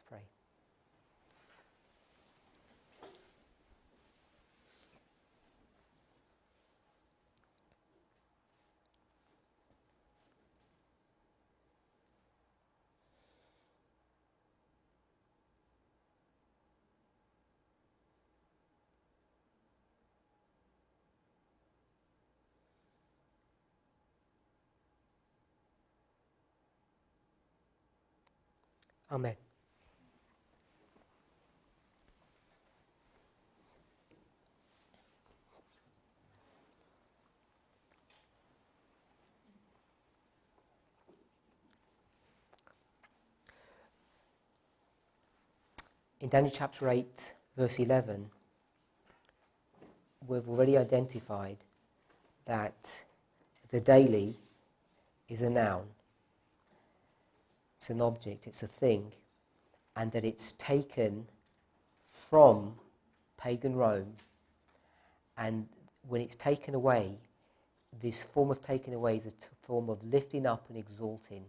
pray. Amen. In Daniel chapter 8, verse 11, we've already identified that the daily is a noun, it's an object, it's a thing, and that it's taken from pagan Rome, and when it's taken away, this form of taken away is a form of lifting up and exalting.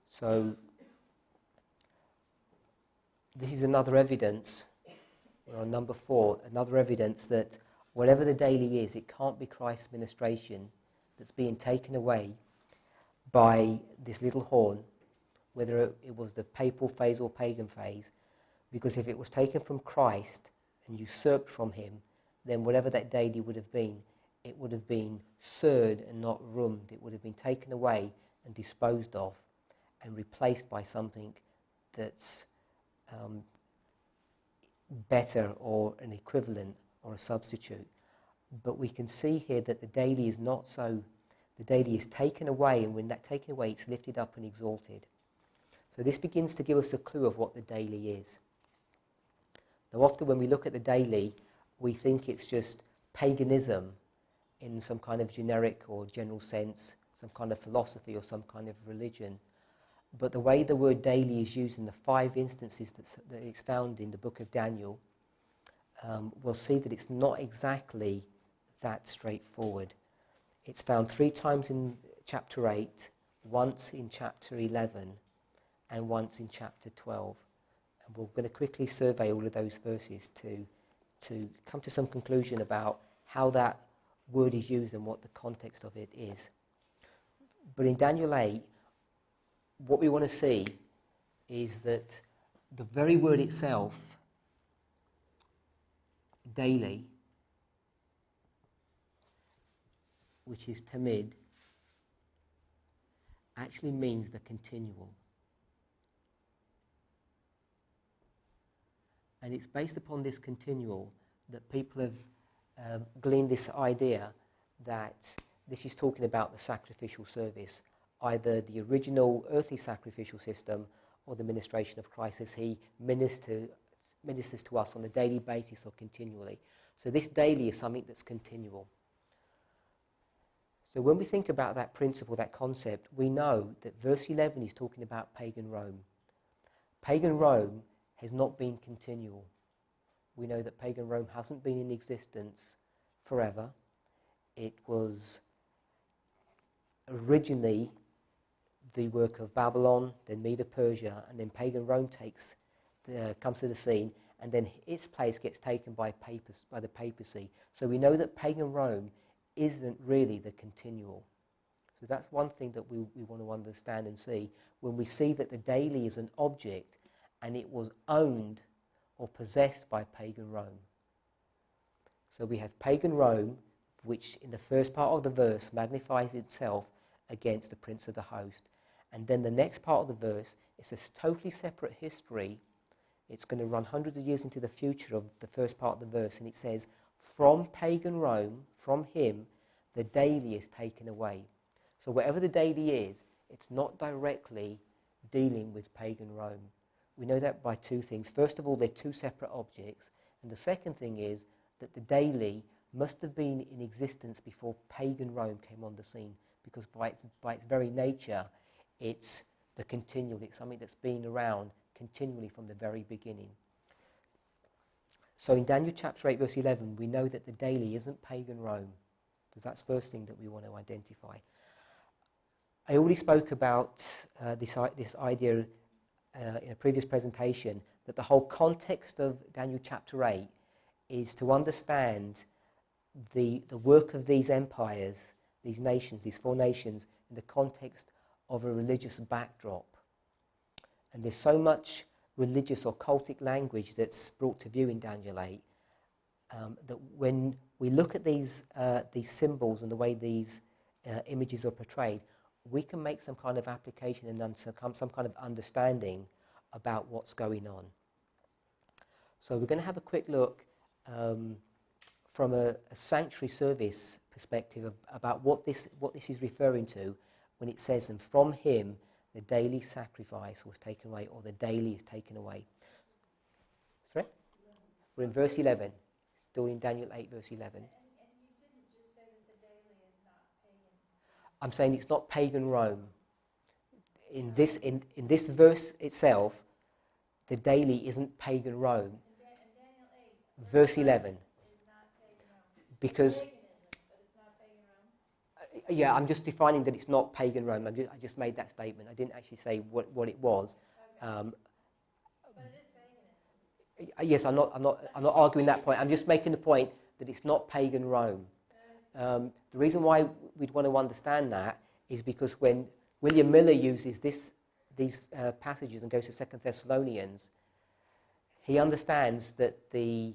So this is another evidence, number 4, another evidence that whatever the daily is, it can't be Christ's ministration that's being taken away by this little horn, whether it was the papal phase or pagan phase, because if it was taken from Christ and usurped from him, then whatever that daily would have been, it would have been surd and not rummed. It would have been taken away and disposed of and replaced by something that's better or an equivalent or a substitute. But we can see here that the daily is not so. The daily is taken away, and when that's taken away, it's lifted up and exalted. So this begins to give us a clue of what the daily is. Now often when we look at the daily, we think it's just paganism in some kind of generic or general sense, some kind of philosophy or some kind of religion. But the way the word daily is used in the 5 instances that it's found in the book of Daniel, we'll see that it's not exactly that straightforward. It's found 3 times in chapter 8, once in chapter 11, and once in chapter 12. And we're going to quickly survey all of those verses to come to some conclusion about how that word is used and what the context of it is. But in Daniel 8, what we want to see is that the very word itself, daily, which is tamid, actually means the continual. And it's based upon this continual that people have gleaned this idea that this is talking about the sacrificial service, either the original earthly sacrificial system or the ministration of Christ as he ministers to us on a daily basis or continually. So this daily is something that's continual. So when we think about that principle, that concept, we know that verse 11 is talking about pagan Rome. Pagan Rome has not been continual. We know that pagan Rome hasn't been in existence forever. It was originally the work of Babylon, then Medo-Persia, and then pagan Rome comes to the scene, and then its place gets taken by the papacy. So we know that pagan Rome isn't really the continual. So that's one thing that we want to understand and see when we see that the daily is an object and it was owned or possessed by pagan Rome. So we have pagan Rome, which in the first part of the verse magnifies itself against the prince of the host. And then the next part of the verse is a totally separate history. It's going to run hundreds of years into the future of the first part of the verse, and it says, from pagan Rome, from him, the daily is taken away. So whatever the daily is, it's not directly dealing with pagan Rome. We know that by 2 things. First of all, they're 2 separate objects. And the second thing is that the daily must have been in existence before pagan Rome came on the scene, because by its very nature, it's the continual. It's something that's been around continually from the very beginning. So in Daniel chapter 8, verse 11, we know that the daily isn't pagan Rome. So that's the first thing that we want to identify. I already spoke about this idea in a previous presentation that the whole context of Daniel chapter 8 is to understand the work of these empires, these nations, these four nations, in the context of a religious backdrop. And there's so much religious or cultic language that's brought to view in Daniel 8 that when we look at these symbols and the way these images are portrayed, we can make some kind of application and some kind of understanding about what's going on. So we're going to have a quick look from a sanctuary service perspective about what this is referring to when it says, and from him the daily sacrifice was taken away, or the daily is taken away. Sorry? We're in verse 11, still in Daniel 8, verse 11. And you didn't just say that the daily is not pagan. I'm saying it's not pagan Rome. In this verse itself, the daily isn't pagan Rome. And Daniel 8, Verse 11. is not pagan Rome. Because, Paganism, but it's not pagan Rome. yeah, I'm just defining that it's not pagan Rome. I just made that statement. I didn't actually say what it was. Okay. But it is paganism. Yes, I'm not arguing that point. I'm just making the point that it's not pagan Rome. The reason why we'd want to understand that is because when William Miller uses these passages and goes to 2 Thessalonians, he understands that the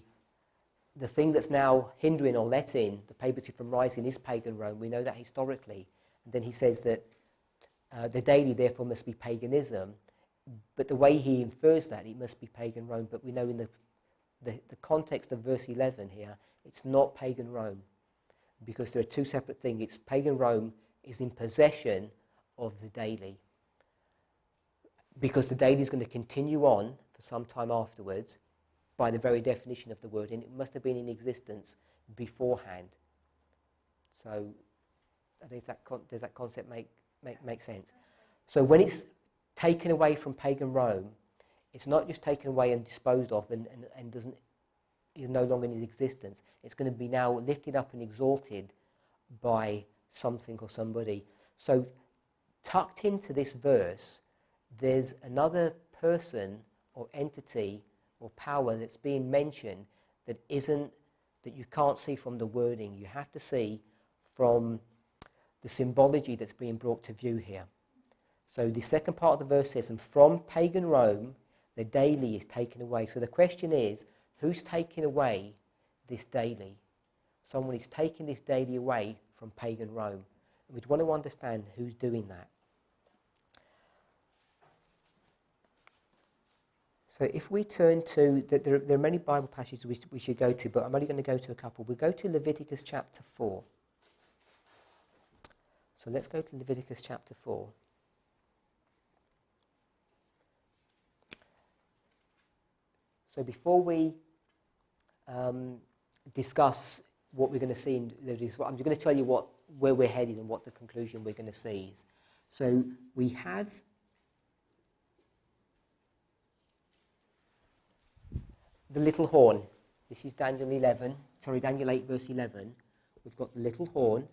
thing that's now hindering or letting the papacy from rising is pagan Rome. We know that historically. And then he says that the daily therefore must be paganism. But the way he infers that, it must be pagan Rome. But we know in the context of verse 11 here, it's not pagan Rome. Because there are two separate things. It's pagan Rome is in possession of the daily. Because the daily is going to continue on for some time afterwards, by the very definition of the word, and it must have been in existence beforehand. So, I don't know if does that concept make sense? So when it's taken away from pagan Rome, it's not just taken away and disposed of and is no longer in existence. It's going to be now lifted up and exalted by something or somebody. So tucked into this verse, there's another person or entity or power that's being mentioned that you can't see from the wording. You have to see from the symbology that's being brought to view here. So the second part of the verse says, and from pagan Rome, the daily is taken away. So the question is, who's taking away this daily? Someone is taking this daily away from pagan Rome. And we'd want to understand who's doing that. So if we turn to, there are many Bible passages we should go to, but I'm only going to go to a couple. We'll go to Leviticus chapter 4. So let's go to Leviticus chapter 4. So before we discuss what we're going to see in Leviticus, I'm just going to tell you where we're headed and what the conclusion we're going to see is. So we have the little horn. This is Daniel 8 verse 11. We've got the little horn,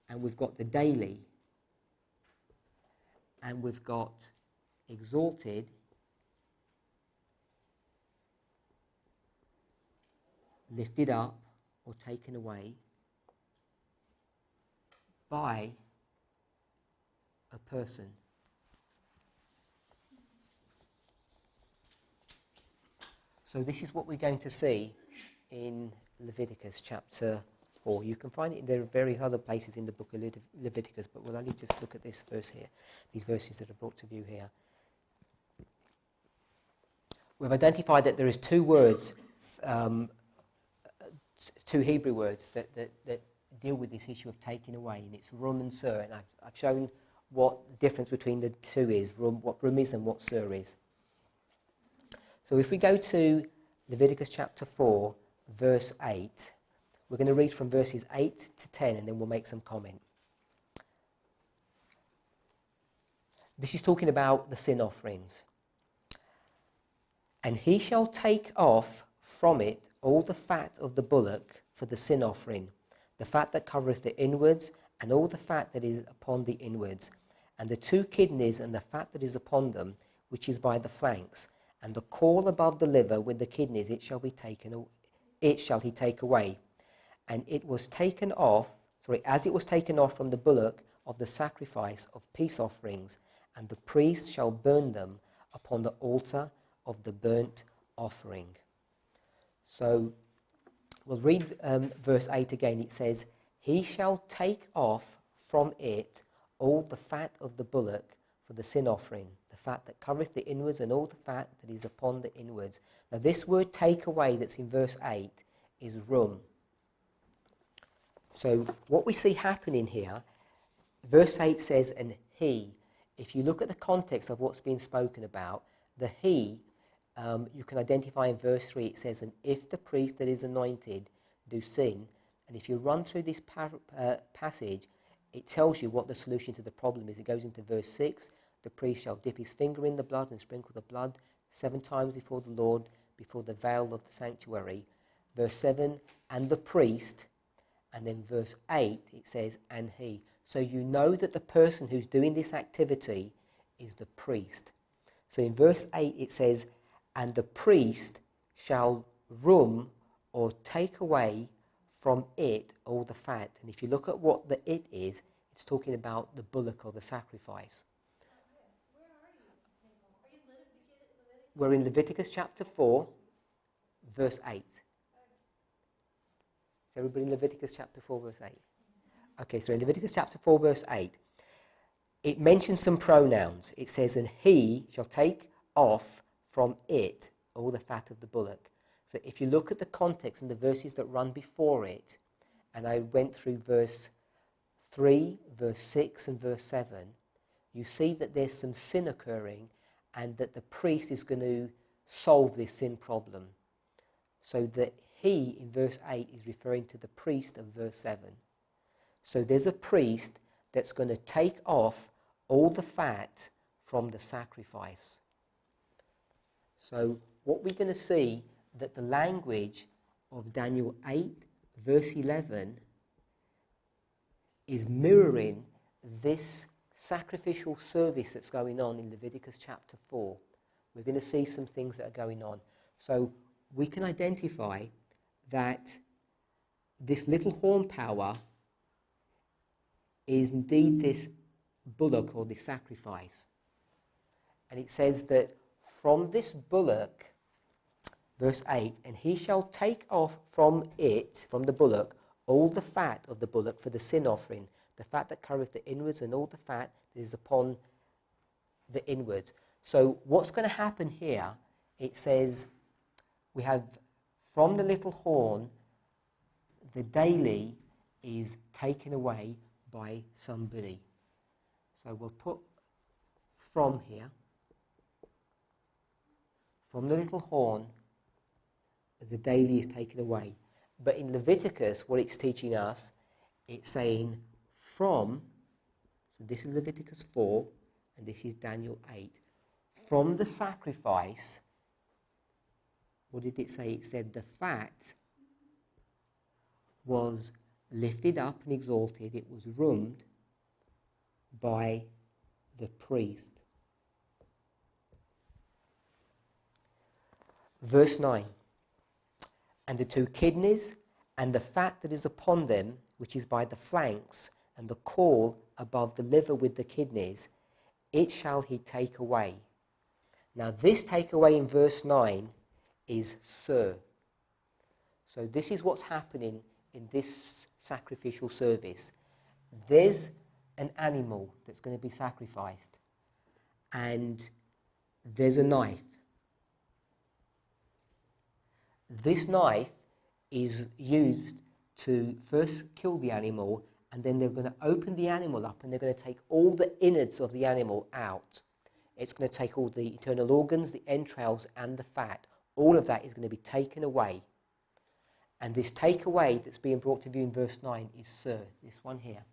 and we've got the daily, and we've got exalted, lifted up or taken away by a person. So this is what we're going to see in Leviticus chapter 4. You can find it, there are various other places in the book of Leviticus, but we'll only just look at this verse here, these verses that are brought to view here. We've identified that there is two words, two Hebrew words that deal with this issue of taking away, and it's rum and sur, and I've shown what the difference between the two is, what rum is and what sur is. So if we go to Leviticus chapter 4, verse 8, we're going to read from verses 8 to 10, and then we'll make some comment. This is talking about the sin offerings. And he shall take off from it all the fat of the bullock for the sin offering, the fat that covereth the inwards, and all the fat that is upon the inwards, and the 2 kidneys and the fat that is upon them, which is by the flanks, and the caul above the liver with the kidneys, it shall he take away. And it was taken off, as it was taken off from the bullock of the sacrifice of peace offerings, and the priest shall burn them upon the altar of the burnt offering. So we'll read verse 8 again. It says, he shall take off from it all the fat of the bullock for the sin offering, the fat that covereth the inwards, and all the fat that is upon the inwards. Now this word take away that's in verse 8 is rum. So what we see happening here, verse 8 says, and he. If you look at the context of what's being spoken about, the he, you can identify in verse 3, it says, and if the priest that is anointed do sin, and if you run through this passage, it tells you what the solution to the problem is. It goes into verse 6, the priest shall dip his finger in the blood and sprinkle the blood 7 times before the Lord, before the veil of the sanctuary. Verse 7, and the priest, and then verse 8, it says, and he. So you know that the person who's doing this activity is the priest. So in verse 8 it says, and the priest shall rum or take away from it all the fat. And if you look at what the it is, it's talking about the bullock or the sacrifice. Where are you? Are you Leviticus? We're in Leviticus chapter 4, verse 8. Is everybody in Leviticus chapter 4, verse 8? Okay, so in Leviticus chapter 4, verse 8, it mentions some pronouns. It says, and he shall take off from it all the fat of the bullock. So if you look at the context and the verses that run before it, and I went through verse 3, verse 6, and verse 7, you see that there's some sin occurring and that the priest is going to solve this sin problem. So that he, in verse 8, is referring to the priest of verse 7. So there's a priest that's going to take off all the fat from the sacrifice. So what we're going to see, that the language of Daniel 8, verse 11, is mirroring this sacrificial service that's going on in Leviticus chapter 4. We're going to see some things that are going on. So we can identify that this little horn power is indeed this bullock or this sacrifice. And it says that from this bullock, verse 8, and he shall take off from it, from the bullock, all the fat of the bullock for the sin offering, the fat that covereth the inwards, and all the fat that is upon the inwards. So what's going to happen here, it says, we have from the little horn, the daily is taken away by somebody. So we'll put from here. From the little horn, the daily is taken away. But in Leviticus, what it's teaching us, it's saying from, so this is Leviticus 4, and this is Daniel 8. From the sacrifice, what did it say? It said the fat was lifted up and exalted. It was rummed by the priest. Verse 9. And the 2 kidneys and the fat that is upon them, which is by the flanks, and the caul above the liver with the kidneys, it shall he take away. Now this take away in verse 9 is sir. So this is what's happening in this sacrificial service. There's an animal that's going to be sacrificed, and there's a knife. This knife is used to first kill the animal, and then they're going to open the animal up and they're going to take all the innards of the animal out. It's going to take all the internal organs, the entrails, and the fat. All of that is going to be taken away. And this takeaway that's being brought to view in verse 9 is sir, this one here.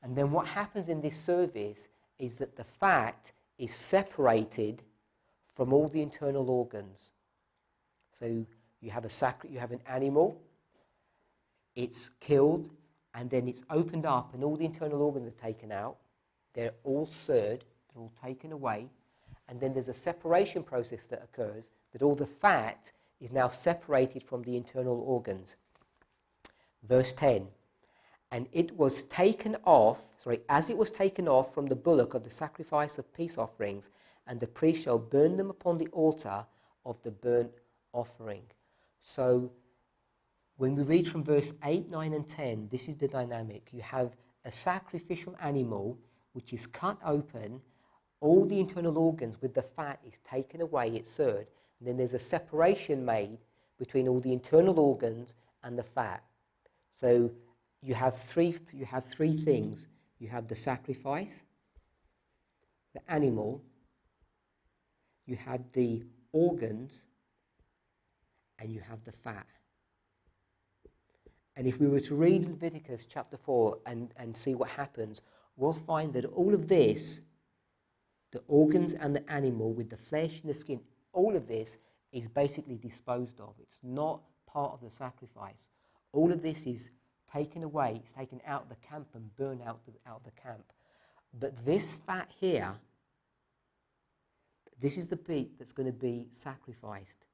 And then what happens in this service is that the fat is separated from all the internal organs. So you have an animal, it's killed, and then it's opened up and all the internal organs are taken out. They're all seared, they're all taken away, and then there's a separation process that occurs, that all the fat is now separated from the internal organs. Verse 10, and it was taken off, as it was taken off from the bullock of the sacrifice of peace offerings, and the priest shall burn them upon the altar of the burnt offering. So when we read from verse 8, 9 and 10, this is the dynamic. You have a sacrificial animal which is cut open, all the internal organs with the fat is taken away, it's seared, and then there's a separation made between all the internal organs and the fat. So you have three things. You have the sacrifice, the animal, you have the organs, and you have the fat. And if we were to read Leviticus chapter 4 and see what happens, we'll find that all of this, the organs and the animal with the flesh and the skin, all of this is basically disposed of. It's not part of the sacrifice. All of this is taken away, it's taken out of the camp and burned out of the camp. But this fat here, this is the bit that's going to be sacrificed.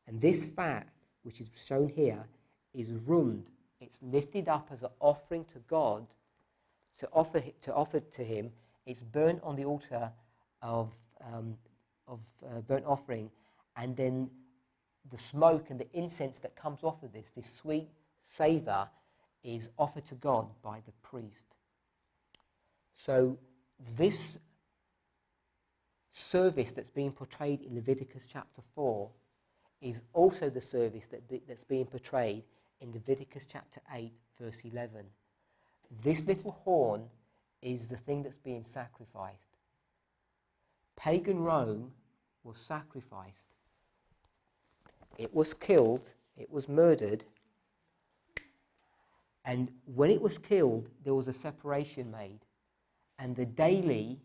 And this fat, which is shown here, is rummed. It's lifted up as an offering to God, to offer to Him. It's burnt on the altar of burnt offering, and then the smoke and the incense that comes off of this sweet savour, is offered to God by the priest. So this service that's being portrayed in Leviticus chapter 4 is also the service that's being portrayed in Leviticus chapter 8, verse 11. This little horn is the thing that's being sacrificed. Pagan Rome was sacrificed. It was killed, it was murdered, and when it was killed, there was a separation made, and the daily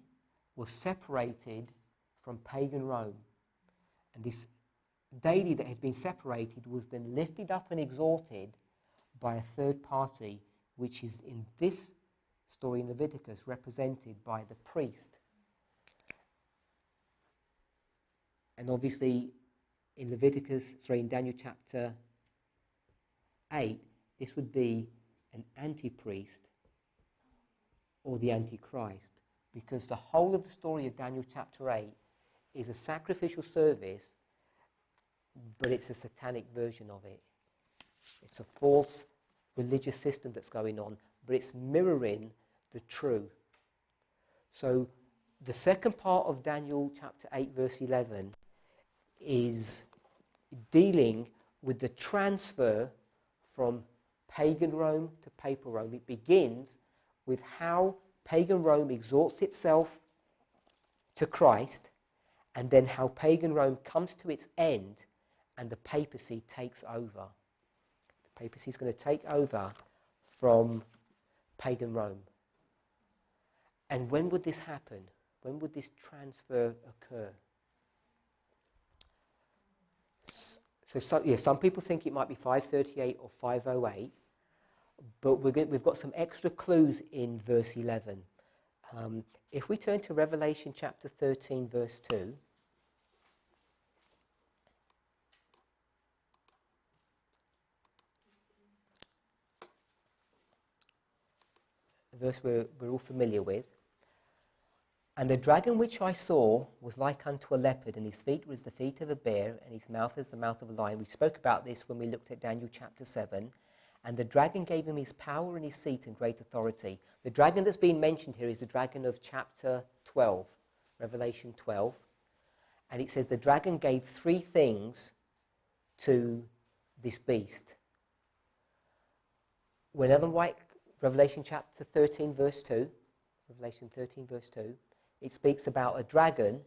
was separated from pagan Rome. And this daily that had been separated was then lifted up and exalted by a third party, which is in this story in Leviticus represented by the priest. And obviously in in Daniel chapter 8, this would be an anti-priest or the antichrist, because the whole of the story of Daniel chapter 8 is a sacrificial service, but it's a satanic version of it. It's a false religious system that's going on, but it's mirroring the true. So the second part of Daniel chapter 8 verse 11 is dealing with the transfer from pagan Rome to papal Rome. It begins with how pagan Rome exalts itself to Christ, and then how pagan Rome comes to its end and the papacy takes over. The papacy is going to take over from pagan Rome. And when would this happen? When would this transfer occur? Some people think it might be 538 or 508, but we've got some extra clues in verse 11. If we turn to Revelation chapter 13, verse 2, a verse we're all familiar with. And the dragon which I saw was like unto a leopard, and his feet was the feet of a bear, and his mouth as the mouth of a lion. We spoke about this when we looked at Daniel chapter 7. And the dragon gave him his power and his seat and great authority. The dragon that's being mentioned here is the dragon of chapter 12, Revelation 12. And it says the dragon gave three things to this beast. When Ellen White, Revelation chapter 13, verse 2, Revelation 13, verse 2, it speaks about a dragon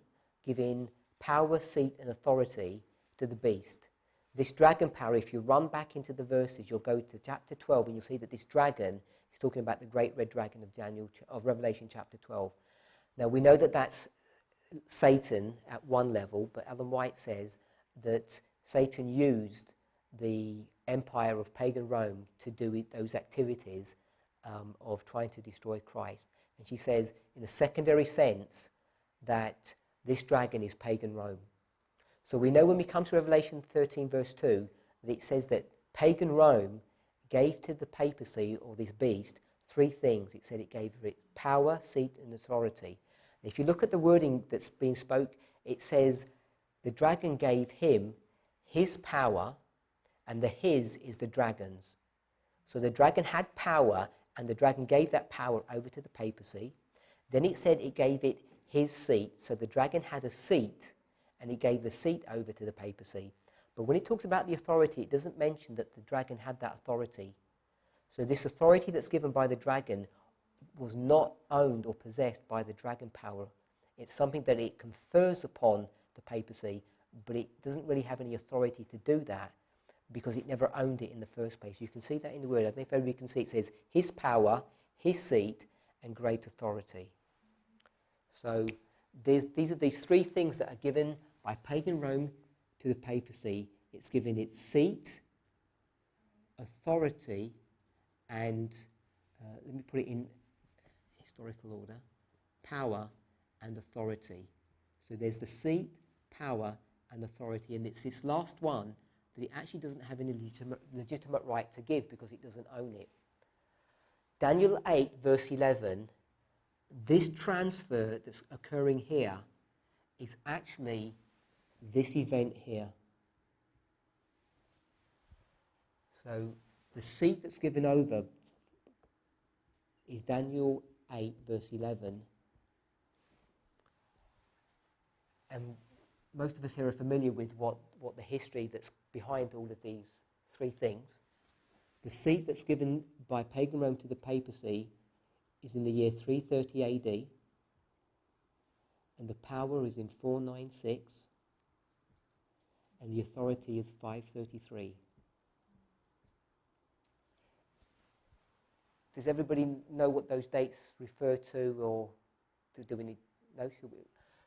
giving power, seat, and authority to the beast. This dragon power, if you run back into the verses, you'll go to chapter 12 and you'll see that this dragon is talking about the great red dragon of Revelation chapter 12. Now, we know that that's Satan at one level, but Ellen White says that Satan used the empire of pagan Rome to do those activities of trying to destroy Christ. And she says, in a secondary sense, that this dragon is pagan Rome. So we know when we come to Revelation 13, verse 2, that it says that pagan Rome gave to the papacy, or this beast, three things. It said it gave it power, seat, and authority. And if you look at the wording that's been spoke, it says the dragon gave him his power, and the his is the dragon's. So the dragon had power, and the dragon gave that power over to the papacy. Then it said it gave it his seat. So the dragon had a seat, and he gave the seat over to the papacy. But when it talks about the authority, it doesn't mention that the dragon had that authority. So this authority that's given by the dragon was not owned or possessed by the dragon power. It's something that it confers upon the papacy, but it doesn't really have any authority to do that because it never owned it in the first place. You can see that in the word. I don't know if everybody can see it says his power, his seat, and great authority. So these are these three things that are given by pagan Rome to the papacy. It's given its seat, authority, and let me put it in historical order, power and authority. So there's the seat, power, and authority, and it's this last one that it actually doesn't have any legitimate right to give because it doesn't own it. Daniel 8, verse 11, this transfer that's occurring here is actually this event here. So the seat that's given over is Daniel 8, verse 11. And most of us here are familiar with what the history that's behind all of these three things. The seat that's given by pagan Rome to the papacy is in the year 330 AD, and the power is in 496, and the authority is 533. Does everybody know what those dates refer to, or do we need? No?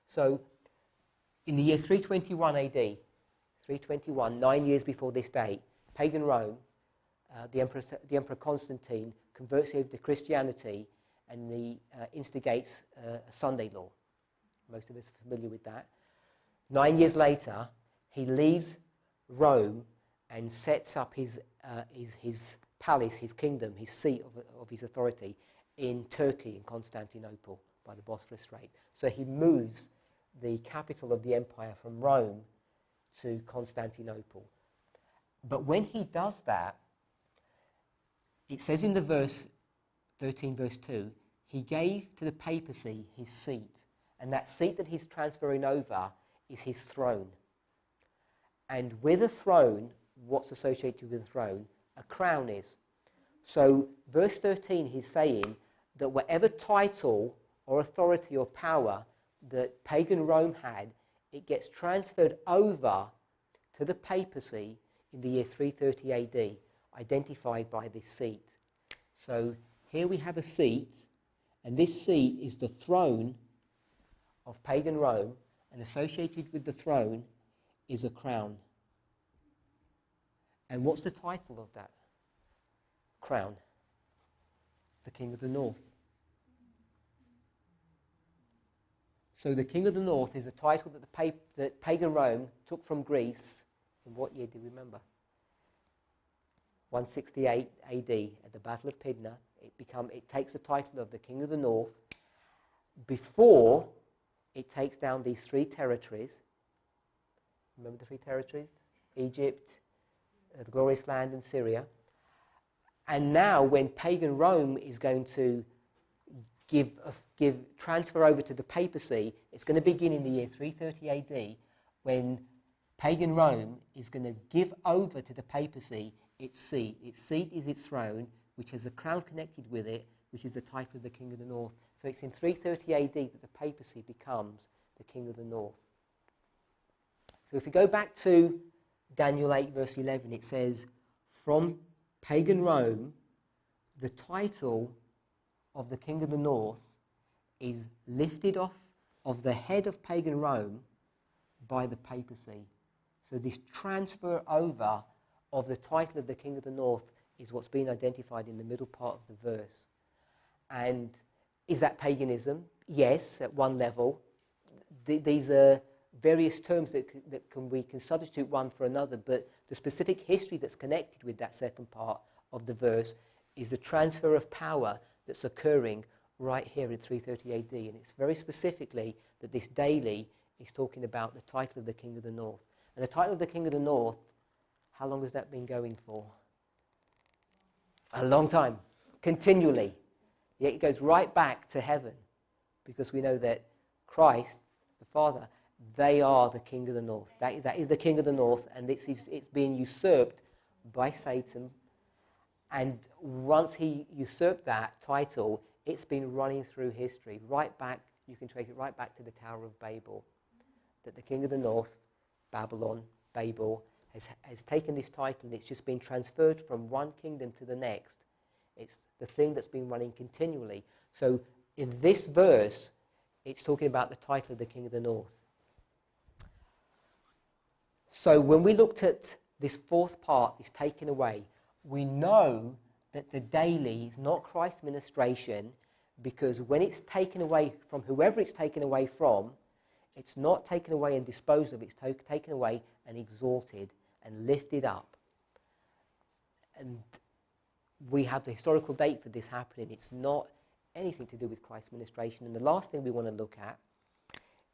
So, in the year 321 AD, 321, 9 years before this date, pagan Rome, the Emperor Constantine, converts over to Christianity and instigates a Sunday law. Most of us are familiar with that. 9 years later, he leaves Rome and sets up his palace, his kingdom, his seat of his authority in Turkey, in Constantinople, by the Bosphorus Strait. So he moves the capital of the empire from Rome to Constantinople. But when he does that, it says in the verse 13, verse 2, he gave to the papacy his seat, and that seat that he's transferring over is his throne. And with a throne, what's associated with a throne? A crown is. So verse 13, he's saying that whatever title or authority or power that pagan Rome had, it gets transferred over to the papacy in the year 330 AD, identified by this seat. So here we have a seat, and this seat is the throne of pagan Rome, and associated with the throne is a crown. And what's the title of that crown? It's the King of the North. So the King of the North is a title that pagan Rome took from Greece. In what year do you remember? 168 AD, at the Battle of Pydna. It takes the title of the King of the North before it takes down these three territories. Remember the three territories? Egypt, the Glorious Land, and Syria. And now when pagan Rome is going to transfer over to the papacy, it's going to begin in the year 330 AD, when pagan Rome is going to give over to the papacy its seat. Its seat is its throne, which has the crown connected with it, which is the title of the King of the North. So it's in 330 AD that the papacy becomes the King of the North. So if we go back to Daniel 8, verse 11, it says, from pagan Rome, the title of the King of the North is lifted off of the head of pagan Rome by the papacy. So this transfer over of the title of the King of the North is what's been identified in the middle part of the verse. And Is that paganism? Yes, at one level. These are various terms that we can substitute one for another, but the specific history that's connected with that second part of the verse is the transfer of power that's occurring right here in 330 AD. And it's very specifically that this daily is talking about the title of the King of the North. And the title of the King of the North, how long has that been going for? A long time, continually. Yet it goes right back to heaven, because we know that Christ, the Father, they are the King of the North. That is the King of the North, and it's being usurped by Satan. And once he usurped that title, it's been running through history, right back, you can trace it right back to the Tower of Babel, that the King of the North, Babylon, Babel, has taken this title, and it's just been transferred from one kingdom to the next. It's the thing that's been running continually. So in this verse, it's talking about the title of the King of the North. So when we looked at this fourth part, this taken away, we know that the daily is not Christ's ministration, because when it's taken away from whoever it's taken away from, it's not taken away and disposed of, it's taken away and exalted and lifted up. And we have the historical date for this happening. It's not anything to do with Christ's ministration. And the last thing we want to look at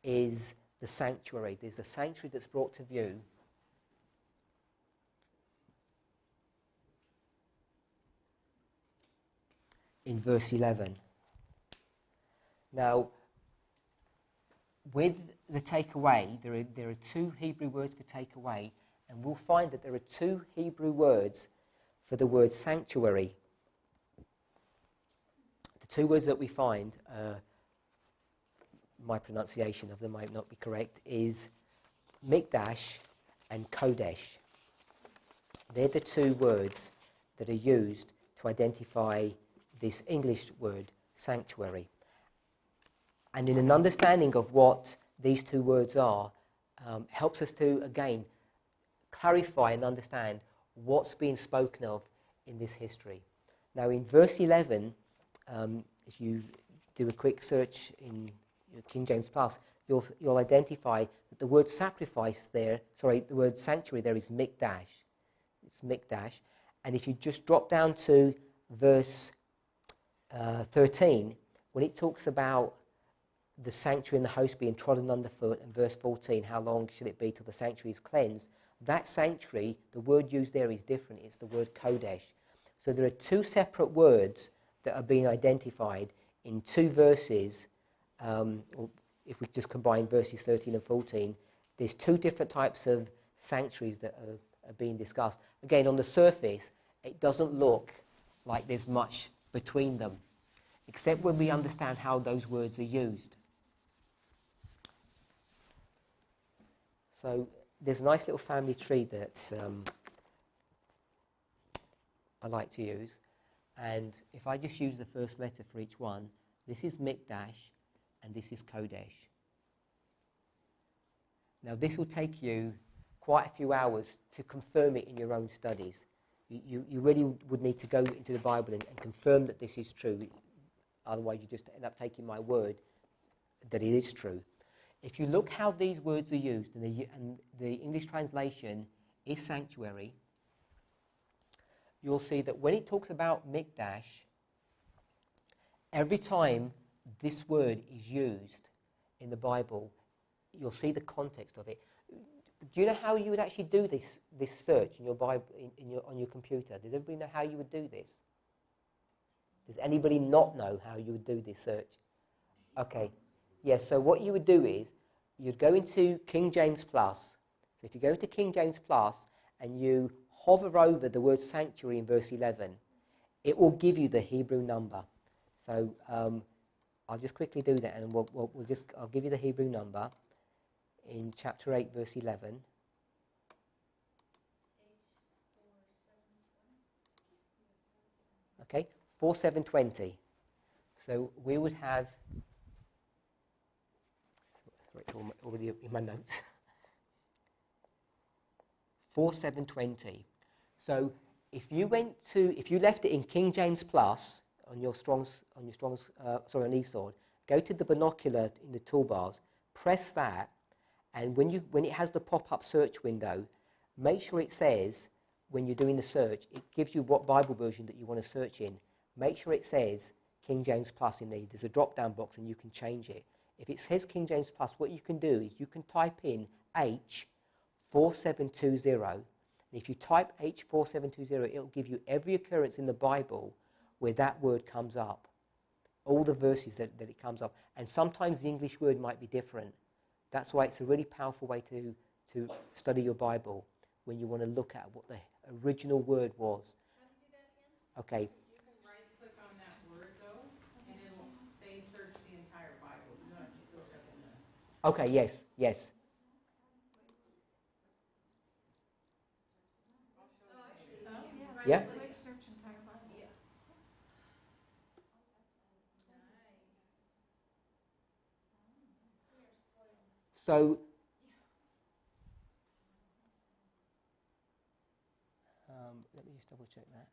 is the sanctuary. There's a sanctuary that's brought to view in verse 11. Now, with the takeaway, there are two Hebrew words for takeaway, and we'll find that there are two Hebrew words for the word sanctuary. The two words that we find, my pronunciation of them might not be correct, is mikdash and kodesh. They're the two words that are used to identify this English word, sanctuary. And in an understanding of what these two words are, helps us to, again, clarify and understand what's being spoken of in this history. Now, in verse 11, if you do a quick search in your King James Plus, you'll identify that the word sacrifice there, the word sanctuary there is mikdash. It's mikdash. And if you just drop down to verse 13, when it talks about the sanctuary and the host being trodden underfoot, and verse 14, how long shall it be till the sanctuary is cleansed? That sanctuary, the word used there is different. It's the word kodesh. So there are two separate words that are being identified in two verses. Or if we just combine verses 13 and 14, there's two different types of sanctuaries that are being discussed. Again, on the surface, it doesn't look like there's much between them, except when we understand how those words are used. So there's a nice little family tree that I like to use, and if I just use the first letter for each one, this is mikdash and this is kodesh. Now this will take you quite a few hours to confirm it in your own studies. You really would need to go into the Bible and confirm that this is true. Otherwise you just end up taking my word that it is true. If you look how these words are used, and the English translation is sanctuary, you'll see that when it talks about mikdash, every time this word is used in the Bible, you'll see the context of it. Do you know how you would actually do this search in your Bible, on your computer? Does everybody know how you would do this? Does anybody not know how you would do this search? Okay. Yes, so what you would do is, you'd go into King James Plus. So if you go to King James Plus and you hover over the word sanctuary in verse 11, it will give you the Hebrew number. So I'll just quickly do that, and I'll give you the Hebrew number in chapter 8, verse 11. Okay, 4720. So we would have, it's already in my notes, 4720. So if you left it in King James Plus, on your on e-sword, go to the binocular in the toolbars, press that, and when it has the pop-up search window, make sure it says, when you're doing the search, it gives you what Bible version that you want to search in. Make sure it says King James Plus in there. There's a drop-down box and you can change it. If it says King James Plus, what you can do is you can type in H4720. And if you type H4720, it'll give you every occurrence in the Bible where that word comes up, all the verses that it comes up. And sometimes the English word might be different. That's why it's a really powerful way to study your Bible, when you want to look at what the original word was. How do you do that again? Okay. You can right-click on that word, though, and it'll say search the entire Bible. You don't have to look up in the... Okay, yes. Yeah. Right-click, search entire Bible. Yeah. Nice. So, let me just double check that.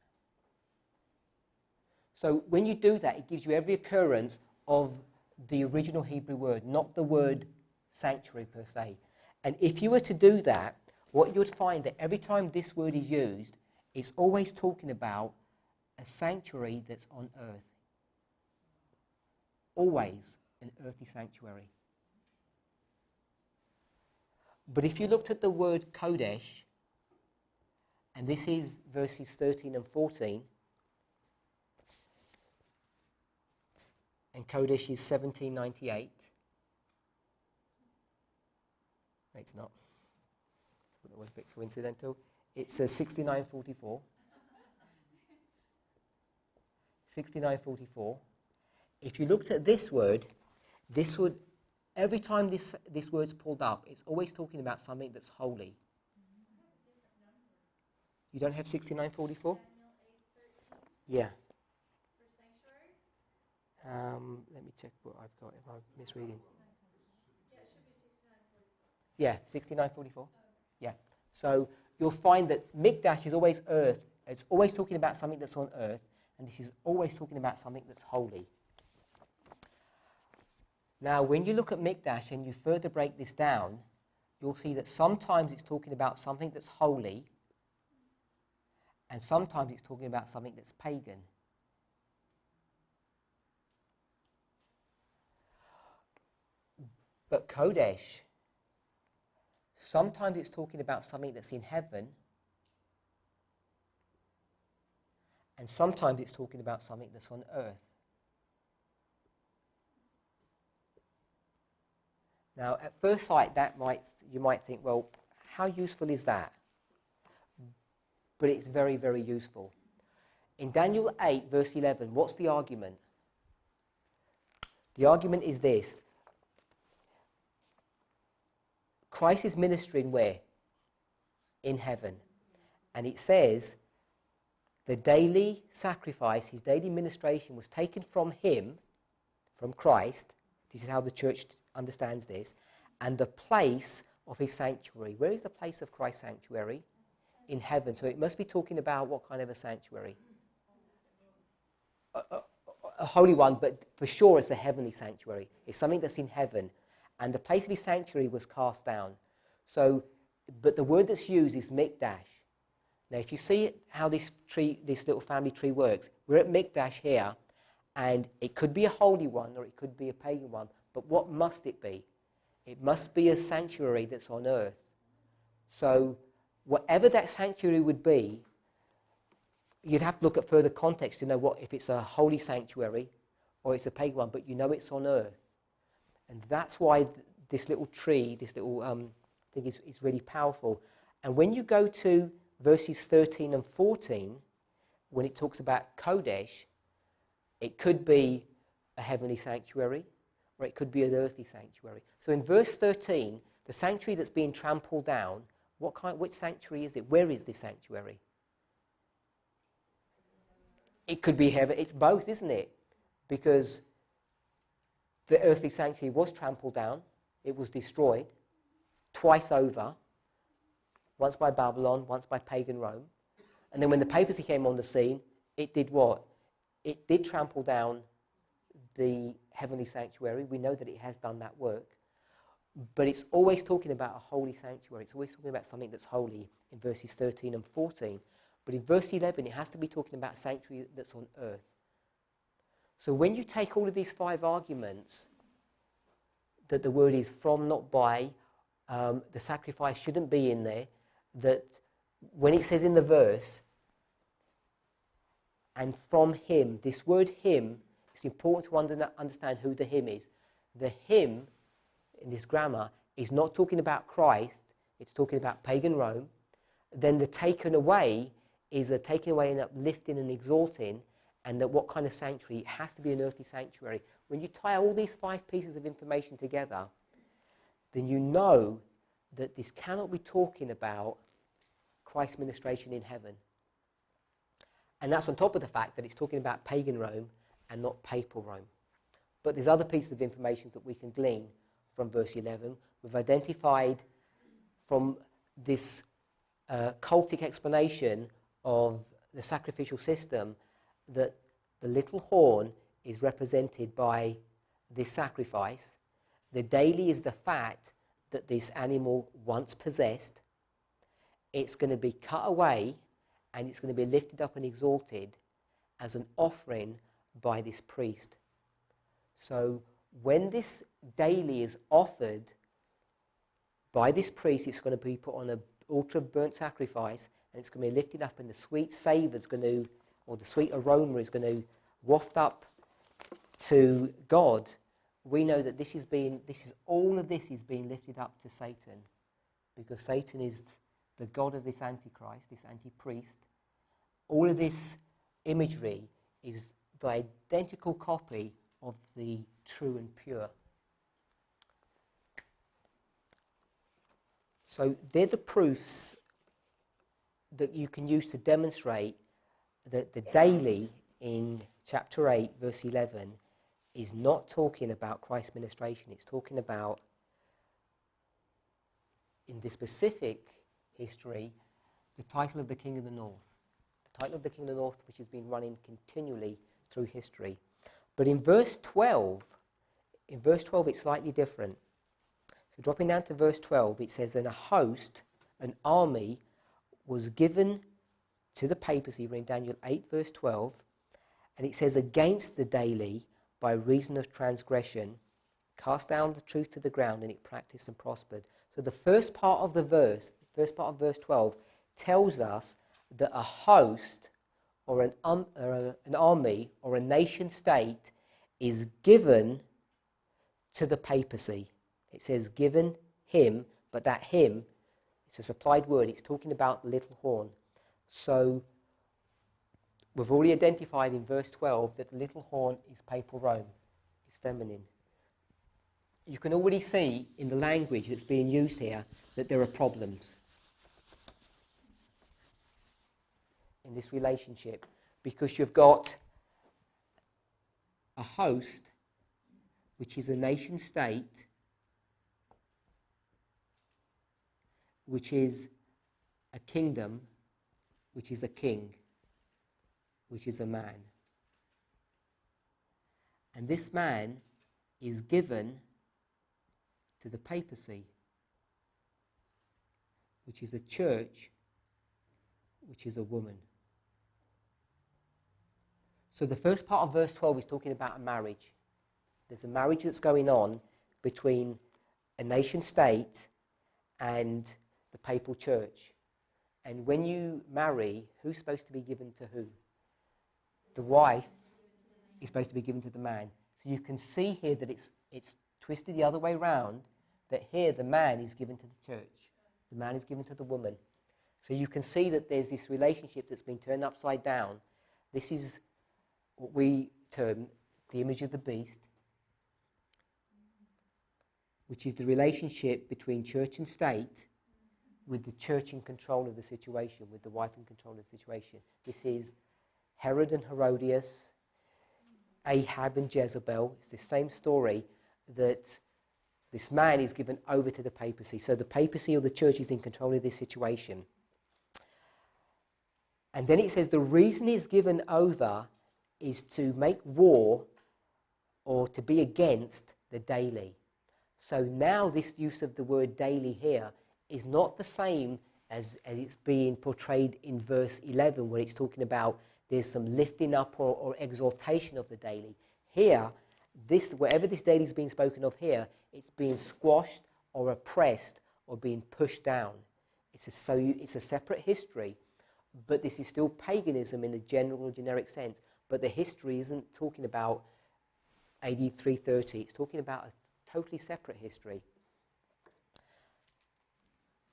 So when you do that, it gives you every occurrence of the original Hebrew word, not the word sanctuary per se. And if you were to do that, what you would find that every time this word is used, it's always talking about a sanctuary that's on earth. Always an earthly sanctuary. But if you looked at the word Kodesh, and this is verses 13 and 14, and Kodesh is 1798. No, it's not. I thought that was a bit coincidental. It's 6944. 6944. If you looked at this word, every time this word's pulled up, it's always talking about something that's holy. You don't have 6944? Yeah. For sanctuary? Let me check what I've got if I'm misreading. Yeah, it should be 6944. Yeah, 6944. Yeah. So you'll find that Mikdash is always earth. It's always talking about something that's on earth, and this is always talking about something that's holy. Now, when you look at Mikdash and you further break this down, you'll see that sometimes it's talking about something that's holy, and sometimes it's talking about something that's pagan. But Kodesh, sometimes it's talking about something that's in heaven, and sometimes it's talking about something that's on earth. Now, at first sight, you might think, well, how useful is that? But it's very, very useful. In Daniel 8, verse 11, what's the argument? The argument is this. Christ is ministering where? In heaven. And it says the daily sacrifice, his daily ministration was taken from him, from Christ. This is how the church understands this. And the place of his sanctuary. Where is the place of Christ's sanctuary? In heaven. So it must be talking about what kind of a sanctuary? A holy one, but for sure it's a heavenly sanctuary. It's something that's in heaven. And the place of his sanctuary was cast down. So, but the word that's used is Mikdash. Now, if you see how this little family tree works, we're at Mikdash here, and it could be a holy one or it could be a pagan one. But what must it be? It must be a sanctuary that's on earth. So, whatever that sanctuary would be, you'd have to look at further context to know what if it's a holy sanctuary or it's a pagan one, but you know it's on earth. And that's why this little tree, this little thing is really powerful. And when you go to verses 13 and 14, when it talks about Kodesh, it could be a heavenly sanctuary or it could be an earthly sanctuary. So in verse 13, the sanctuary that's being trampled down, which sanctuary is it? Where is this sanctuary? It could be heaven. It's both, isn't it? Because the earthly sanctuary was trampled down. It was destroyed twice over. Once by Babylon, once by pagan Rome. And then when the papacy came on the scene, it did what? it did trample down the heavenly sanctuary. We know that it has done that work. But it's always talking about a holy sanctuary. It's always talking about something that's holy in verses 13 and 14. But in verse 11, it has to be talking about a sanctuary that's on earth. So when you take all of these 5 arguments, that the word is from, not by, the sacrifice shouldn't be in there, that when it says in the verse, and from him, this word him, it's important to understand who the him is. The him, in this grammar, is not talking about Christ, it's talking about pagan Rome. Then the taken away is a taking away and uplifting and exalting, and that what kind of sanctuary? It has to be an earthly sanctuary. When you tie all these 5 pieces of information together, then you know that this cannot be talking about Christ's ministration in heaven. And that's on top of the fact that it's talking about pagan Rome and not papal Rome. But there's other pieces of information that we can glean from verse 11. We've identified from this cultic explanation of the sacrificial system that the little horn is represented by this sacrifice. The daily is the fact that this animal once possessed. It's going to be cut away and it's going to be lifted up and exalted as an offering by this priest. So when this daily is offered by this priest, it's going to be put on an altar of burnt sacrifice, and it's going to be lifted up, and the sweet savour is going to, or the sweet aroma is going to waft up to God. We know that all of this is being lifted up to Satan, because Satan is the god of this antichrist, this anti-priest. All of this imagery is the identical copy of the true and pure. So they're the proofs that you can use to demonstrate that the daily in chapter 8, verse 11, is not talking about Christ's ministration. It's talking about, in this specific history, the title of the King of the North. The title of the King of the North, which has been running continually through history. But in verse 12, it's slightly different. So dropping down to verse 12, it says, and a host, an army, was given to the papacy. We're in Daniel 8, verse 12. And it says, against the daily, by reason of transgression, cast down the truth to the ground, and it practiced and prospered. So the first part of verse 12, tells us that a host, or an army, or a nation state is given to the papacy. It says given him, but that him, it's a supplied word. It's talking about the little horn. So we've already identified in verse 12 that the little horn is papal Rome. It's feminine. You can already see in the language that's being used here that there are problems in this relationship, because you've got a host, which is a nation state, which is a kingdom, which is a king, which is a man. And this man is given to the papacy, which is a church, which is a woman. So the first part of verse 12 is talking about a marriage. There's a marriage that's going on between a nation state and the papal church. And when you marry, who's supposed to be given to who? The wife is supposed to be given to the man. So you can see here that it's twisted the other way round, that here the man is given to the church. The man is given to the woman. So you can see that there's this relationship that's been turned upside down. This is what we term the image of the beast, which is the relationship between church and state, with the church in control of the situation, with the wife in control of the situation. This is Herod and Herodias, Ahab and Jezebel. It's the same story, that this man is given over to the papacy. So the papacy or the church is in control of this situation. And then it says the reason he's given over is to make war or to be against the daily. So now this use of the word daily here is not the same as it's being portrayed in verse 11, where it's talking about there's some lifting up or exaltation of the daily. Here, wherever this daily is being spoken of here, it's being squashed or oppressed or being pushed down. It's a separate history, but this is still paganism in a generic sense. But the history isn't talking about AD 330. It's talking about a totally separate history.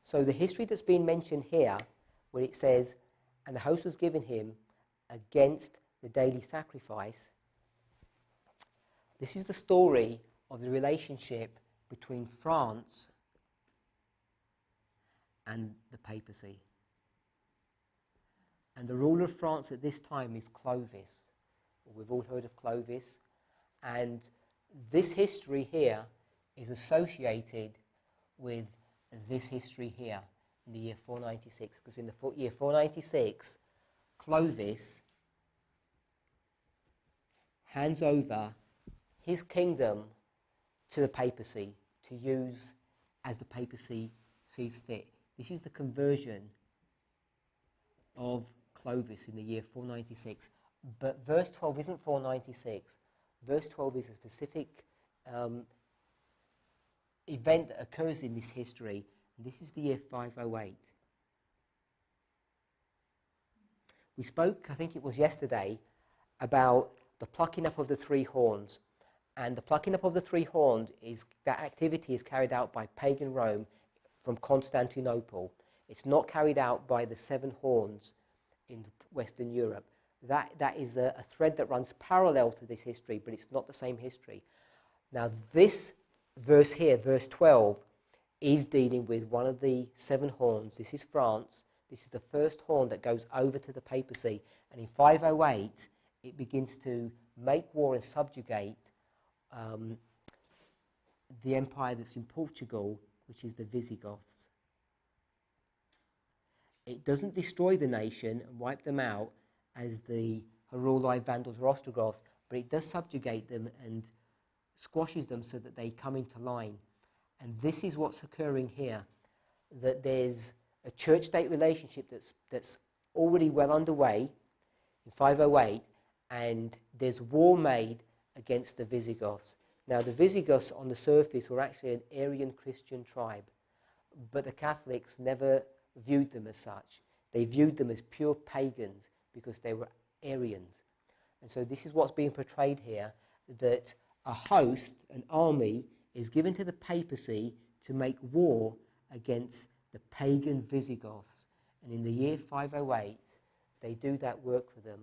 So the history that's being mentioned here, where it says, and the host was given him against the daily sacrifice, this is the story of the relationship between France and the papacy. And the ruler of France at this time is Clovis. We've all heard of Clovis. And this history here is associated with this history here in the year 496. Because in the year 496, Clovis hands over his kingdom to the papacy to use as the papacy sees fit. This is the conversion of Clovis in the year 496. But verse 12 isn't 496. Verse 12 is a specific event that occurs in this history. And this is the year 508. We spoke, I think it was yesterday, about the plucking up of the three horns. And the plucking up of the three horns, that activity is carried out by pagan Rome from Constantinople. It's not carried out by the seven horns in Western Europe. That is a thread that runs parallel to this history, but it's not the same history. Now this verse here, verse 12, is dealing with one of the seven horns. This is France. This is the first horn that goes over to the papacy. And in 508, it begins to make war and subjugate the empire that's in Portugal, which is the Visigoths. It doesn't destroy the nation and wipe them out as the Heruli, Vandals, or Ostrogoths, but it does subjugate them and squashes them so that they come into line. And this is what's occurring here, that there's a church-state relationship that's already well underway in 508, and there's war made against the Visigoths. Now, the Visigoths on the surface were actually an Arian Christian tribe, but the Catholics never viewed them as such. They viewed them as pure pagans because they were Arians. And so this is what's being portrayed here, that a host, an army, is given to the papacy to make war against the pagan Visigoths. And in the year 508, they do that work for them,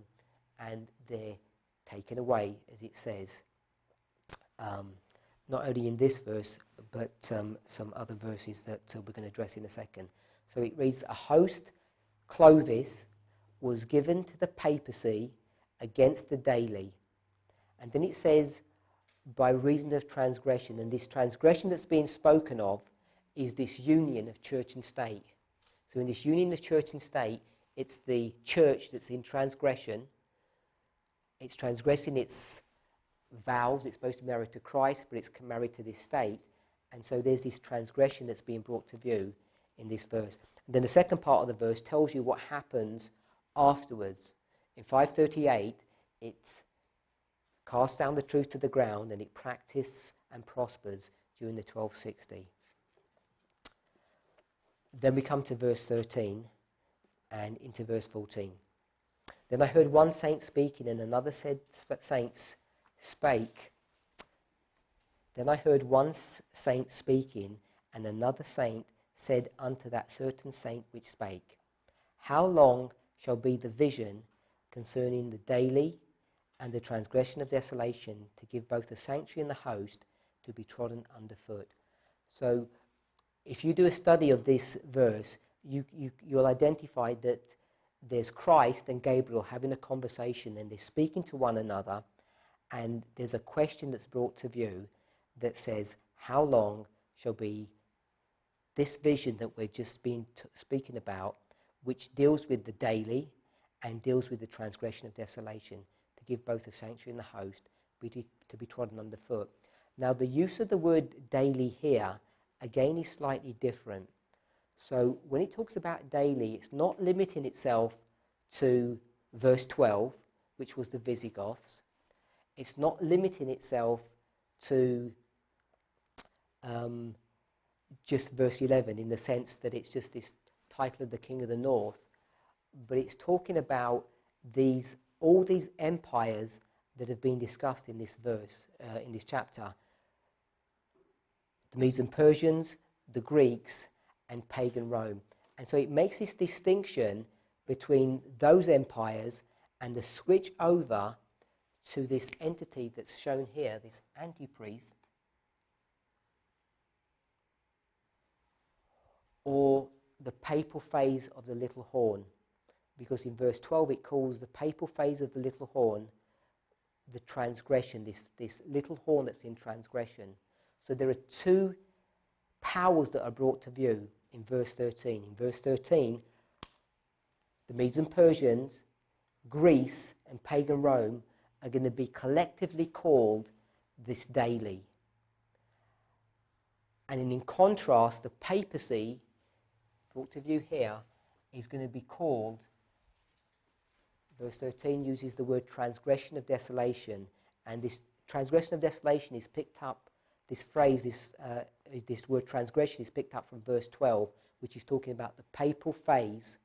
and they're taken away, as it says, not only in this verse, but some other verses that we're going to address in a second. So it reads, a host, Clovis, was given to the papacy against the daily. And then it says, by reason of transgression. And this transgression that's being spoken of is this union of church and state. So in this union of church and state, it's the church that's in transgression. It's transgressing its vows. It's supposed to be married to Christ, but it's married to this state. And so there's this transgression that's being brought to view in this verse. And then the second part of the verse tells you what happens afterwards. In 538, it casts down the truth to the ground, and it practices and prospers during the 1260. Then we come to verse 13 and into verse 14. Then I heard one saint speaking, and another saint spake. Then I heard one saint speaking, and another saint said unto that certain saint which spake, how long shall be the vision concerning the daily and the transgression of desolation, to give both the sanctuary and the host to be trodden underfoot? So if you do a study of this verse, you'll identify that there's Christ and Gabriel having a conversation, and they're speaking to one another, and there's a question that's brought to view that says, how long shall be this vision that we're just been speaking about, which deals with the daily and deals with the transgression of desolation, to give both the sanctuary and the host to be trodden underfoot. Now, the use of the word daily here, again, is slightly different. So when it talks about daily, it's not limiting itself to verse 12, which was the Visigoths. It's not limiting itself to just verse 11 in the sense that it's just this title of the King of the North, but it's talking about all these empires that have been discussed in this verse, in this chapter. The Medes and Persians, the Greeks, and pagan Rome. And so it makes this distinction between those empires and the switch over to this entity that's shown here, this antipriest, or the papal phase of the little horn. Because in verse 12 it calls the papal phase of the little horn the transgression, this little horn that's in transgression. So there are two powers that are brought to view in verse 13. In verse 13, the Medes and Persians, Greece, and pagan Rome are going to be collectively called this daily. And in contrast, the papacy, brought to view here, is going to be called, verse 13 uses the word transgression of desolation, and this transgression of desolation is picked up, this phrase, this word transgression is picked up from verse 12, which is talking about the papal phase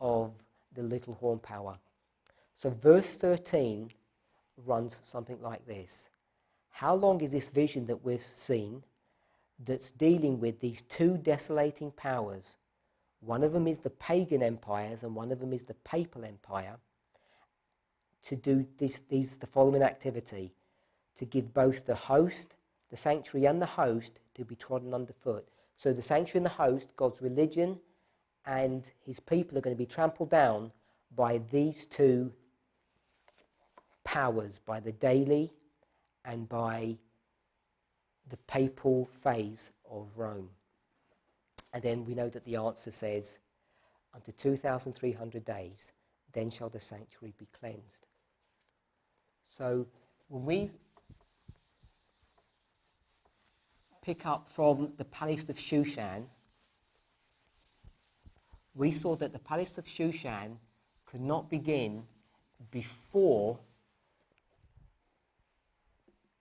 of the little horn power. So verse 13 runs something like this. How long is this vision that we've seen that's dealing with these two desolating powers? One of them is the pagan empires and one of them is the papal empire, to do the following activity: to give both the host, the sanctuary and the host, to be trodden underfoot. So the sanctuary and the host, God's religion and his people, are going to be trampled down by these two powers, by the daily and by the papal phase of Rome. And then we know that the answer says, unto 2,300 days, then shall the sanctuary be cleansed. So when we pick up from the palace of Shushan, we saw that the palace of Shushan could not begin before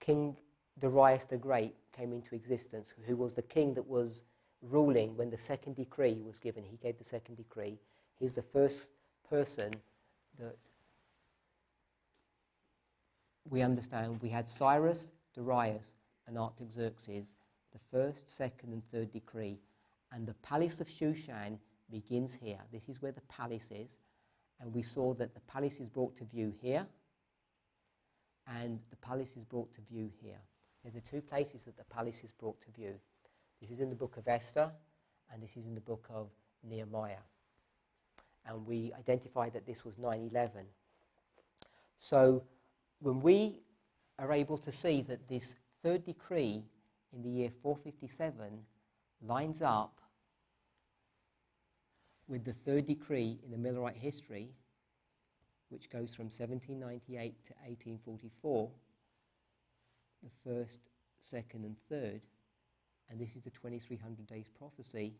King Darius the Great came into existence, who was the king that was ruling when the second decree was given. He gave the second decree. He's the first person that we understand. We had Cyrus, Darius, and Artaxerxes, the first, second, and third decree. And the palace of Shushan begins here. This is where the palace is. And we saw that the palace is brought to view here, and the palace is brought to view here. They're the two places that the palace is brought to view. This is in the book of Esther, and this is in the book of Nehemiah. And we identified that this was 9/11. So when we are able to see that this third decree in the year 457 lines up with the third decree in the Millerite history, which goes from 1798 to 1844, the first, second, and third, and this is the 2300 days prophecy,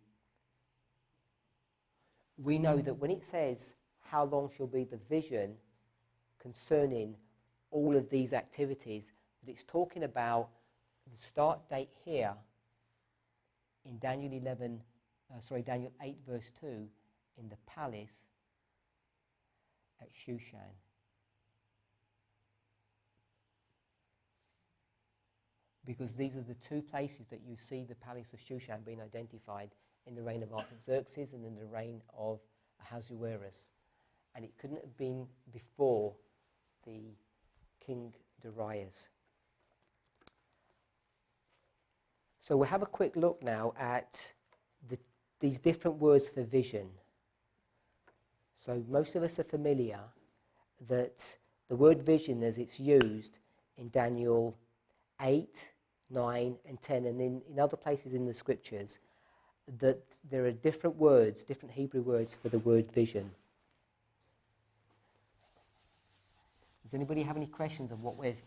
we know that when it says, how long shall be the vision concerning all of these activities, that it's talking about the start date here in Daniel 8 verse 2 in the palace at Shushan. Because these are the two places that you see the palace of Shushan being identified in the reign of Artaxerxes and in the reign of Ahasuerus. And it couldn't have been before the King Darius. So we'll have a quick look now at these different words for vision. So most of us are familiar that the word vision, as it's used in Daniel 8, 9 and 10, and in other places in the scriptures, that there are different words, different Hebrew words for the word vision. Does anybody have any questions of what we've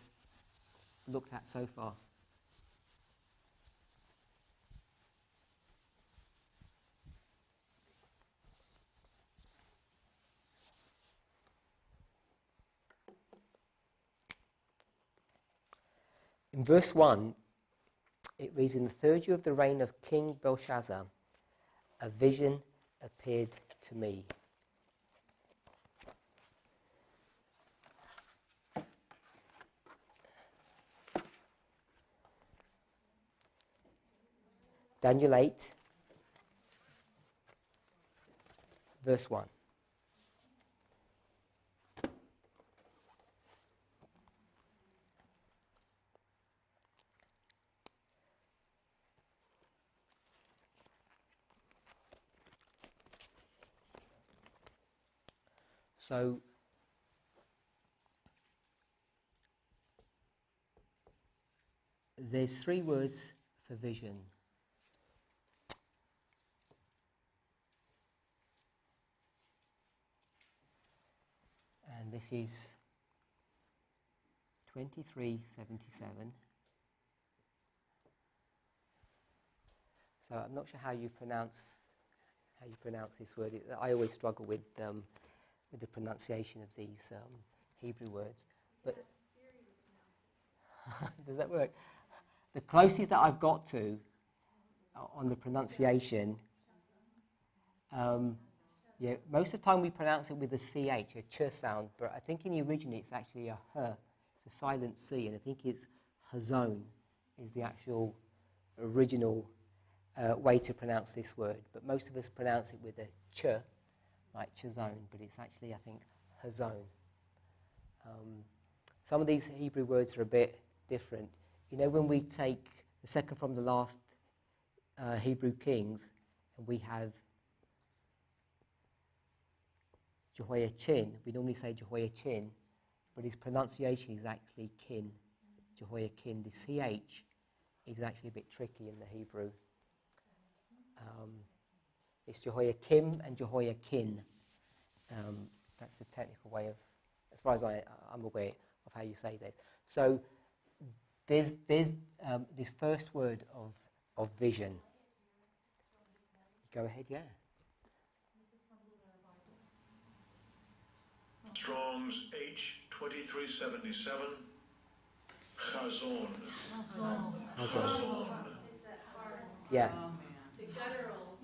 looked at so far? In verse 1, it reads, "In the third year of the reign of King Belshazzar, a vision appeared to me." Daniel 8, verse 1. So, there's three words for vision. And this is 2377. So I'm not sure how you pronounce this word. I always struggle with the pronunciation of these Hebrew words. But does that work? The closest that I've got to on the pronunciation, yeah, most of the time we pronounce it with a CH, a ch sound, but I think in the original it's actually a h. It's a silent C, and I think it's hazon is the actual original way to pronounce this word. But most of us pronounce it with a ch, like chazon, but it's actually, I think, hazon. Some of these Hebrew words are a bit different. You know, when we take the second from the last Hebrew kings, and we have Jehoiachin, we normally say Jehoiachin, but his pronunciation is actually kin, Jehoiakim. The CH is actually a bit tricky in the Hebrew. It's Jehoiakim and Jehoiakin. That's the technical way of, as far as I'm aware of how you say this. So there's this first word of vision. Go ahead, yeah. Strong's H2377. Chazon. Chazon. Yeah. Oh, man. The guttural.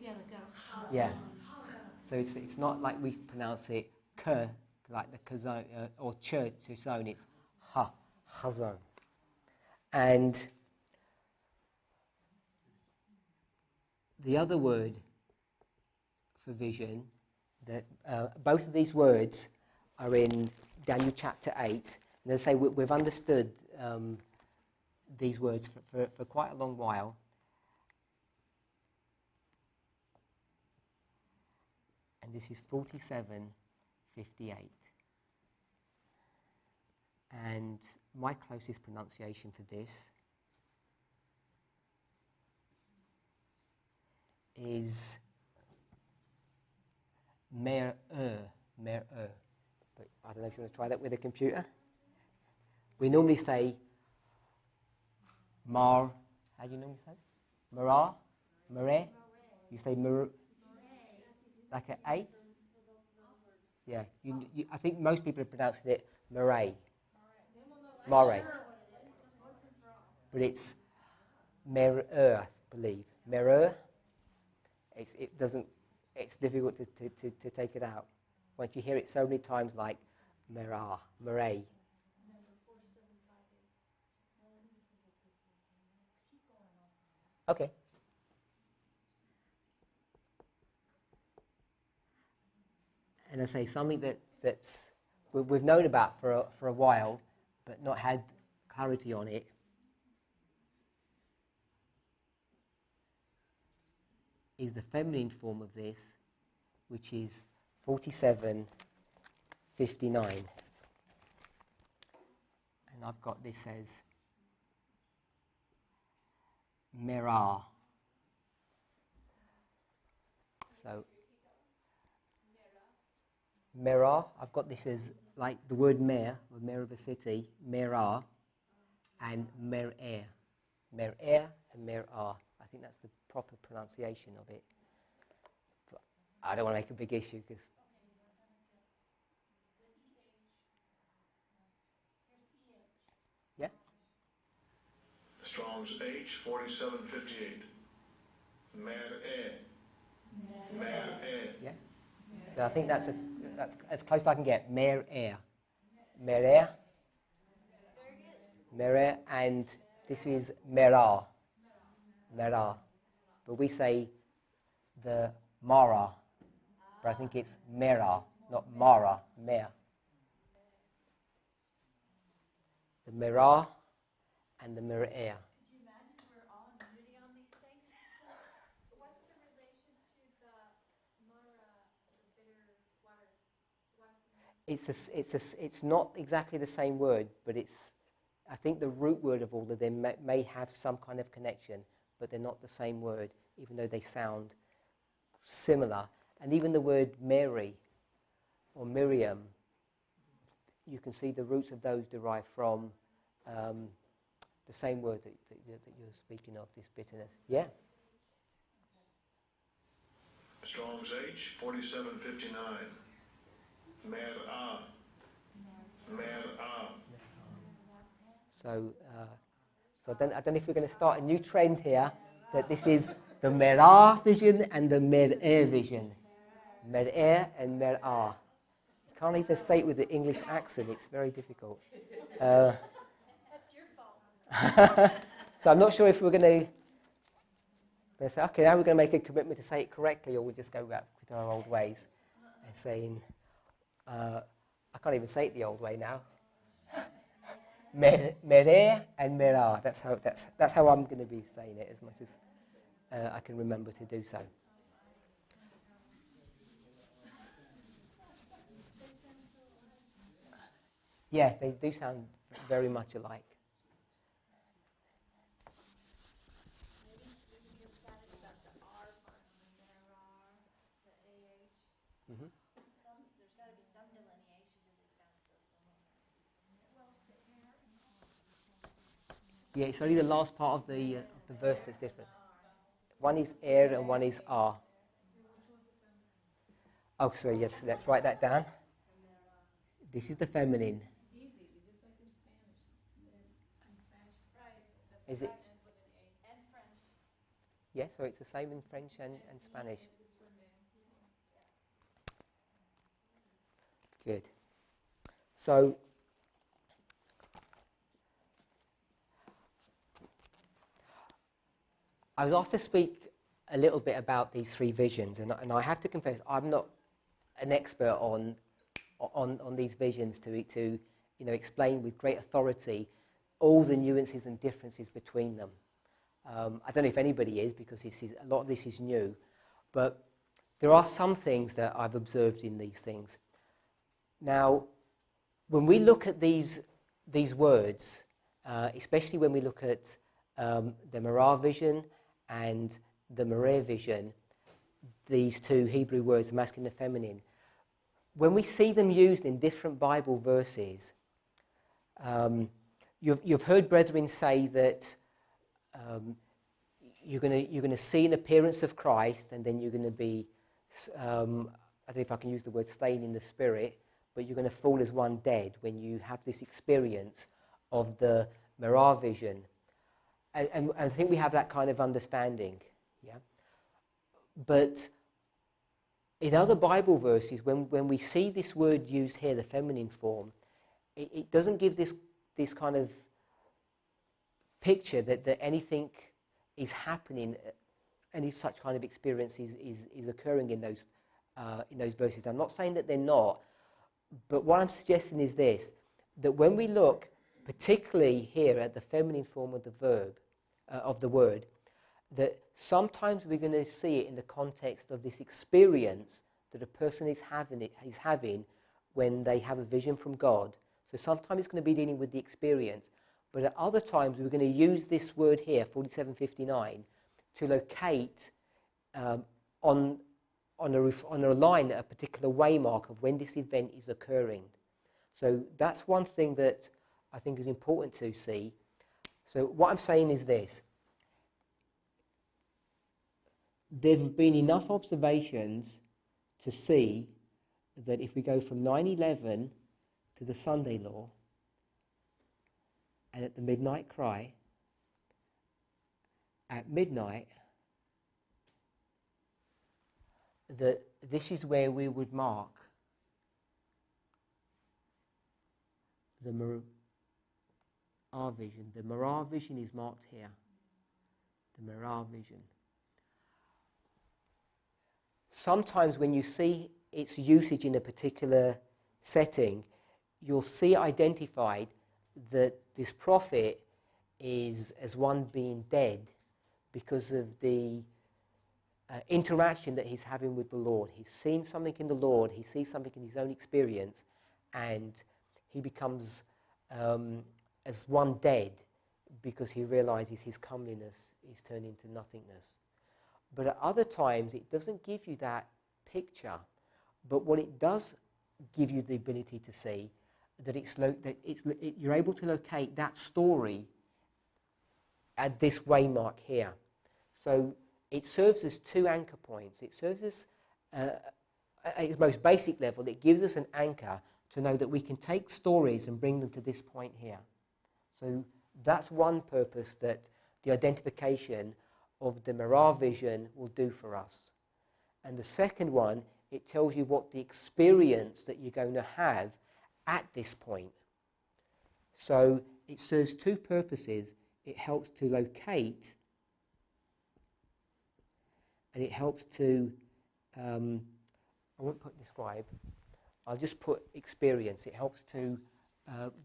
Yeah. So it's not like we pronounce it k, like the kazon, or ch, chazon. It's ha, chazon. And the other word for vision, that both of these words are in Daniel chapter 8. And they say we've understood these words for quite a long while. And this is 47:58. And my closest pronunciation for this is mer-er. But I don't know if you want to try that with a computer. We normally say mar. How do you normally say it? Mara? Mare? You say mar, like an A? Yeah. I think most people are pronouncing it mare. Mare. But it's mer-er, I believe. Mer-er. It's difficult to take it out. Once you hear it so many times, like Merah, Murray. Okay. And I say something that's we've known about for a while, but not had clarity on it. Is the feminine form of this, which is 47:59. And I've got this as Merah. So, Merah, I've got this as like the word mayor, or mayor of a city, merah, and mer-er. Mer-er and mer-ah. I think that's the proper pronunciation of it. But I don't want to make a big issue because... Yeah? Strong's H 4758. Mer-eh. Mer-eh. Yeah? So I think that's as close as I can get. Mer-er. Mer-er. Mer-er, and this is merah. Merah. But we say the mara, but I think it's merah, not mara, mer. The merah and the mer-er. Could you imagine we're all in unity on these things? So, what's the relation to the mara, the bitter water? It's not exactly the same word, but I think the root word of all of them may have some kind of connection, but they're not the same word, even though they sound similar. And even the word Mary or Miriam, you can see the roots of those derive from the same word that you're speaking of, this bitterness. Yeah? Strong's H 4759. Mer-ah. Mer-ah. So I don't know if we're going to start a new trend here, that this is the Merah vision and the Mer-er vision. Mer-er and Mer-ah. You can't even say it with the English accent, it's very difficult. That's your fault. So I'm not sure if we're going to say, okay, now we're going to make a commitment to say it correctly, or we'll just go back to our old ways and saying, I can't even say it the old way now. Merer and merah. That's how I'm going to be saying it, as much as I can remember to do so. Yeah, they do sound very much alike. Mm-hmm. There's got to be some delineation because they sound so similar. Yeah, it's only the last part of the verse that's different. One is er and one is ah. Oh, so yes, let's write that down. This is the feminine. Easy, just like in Spanish. Right. Is it? Ends with an A. And French. Yeah, so it's the same in French and Spanish. Good. So, I was asked to speak a little bit about these three visions, and I have to confess, I'm not an expert on these visions to explain with great authority all the nuances and differences between them. I don't know if anybody is, because a lot of this is new, but there are some things that I've observed in these things. Now, when we look at these words, especially when we look at the Merah vision and the Merer vision, these two Hebrew words, the masculine and feminine, when we see them used in different Bible verses, you've heard brethren say that you're going to see an appearance of Christ, and then you're going to be, I don't know if I can use the word slain in the spirit, but you're going to fall as one dead when you have this experience of the Merah vision. And I think we have that kind of understanding. Yeah. But in other Bible verses, when we see this word used here, the feminine form, it doesn't give this kind of picture that anything is happening, any such kind of experience is occurring in those verses. I'm not saying that they're not, but what I'm suggesting is this, that when we look particularly here at the feminine form of the verb, of the word, that sometimes we're going to see it in the context of this experience that a person is having when they have a vision from God. So sometimes it's going to be dealing with the experience, but at other times we're going to use this word here, 4759, to locate on a line at a particular waymark of when this event is occurring. So that's one thing that I think is important to see. So what I'm saying is this. There have been enough observations to see that if we go from 9/11 to the Sunday law and at the midnight cry, at midnight, that this is where we would mark the Marah vision. The Marah vision is marked here. The Marah vision. Sometimes when you see its usage in a particular setting, you'll see identified that this prophet is as one being dead because of the interaction that he's having with the Lord. He's seen something in the Lord, he sees something in his own experience, and he becomes as one dead because he realizes his comeliness is turned into nothingness. But at other times, it doesn't give you that picture. But what it does give you the ability to see, that you're able to locate that story at this waymark here. So it serves as two anchor points. It serves as, at its most basic level, it gives us an anchor to know that we can take stories and bring them to this point here. So that's one purpose that the identification of the Marah vision will do for us. And the second one, it tells you what the experience that you're going to have at this point. So it serves two purposes. It helps to locate, and it helps to, I won't put describe, I'll just put experience. It helps to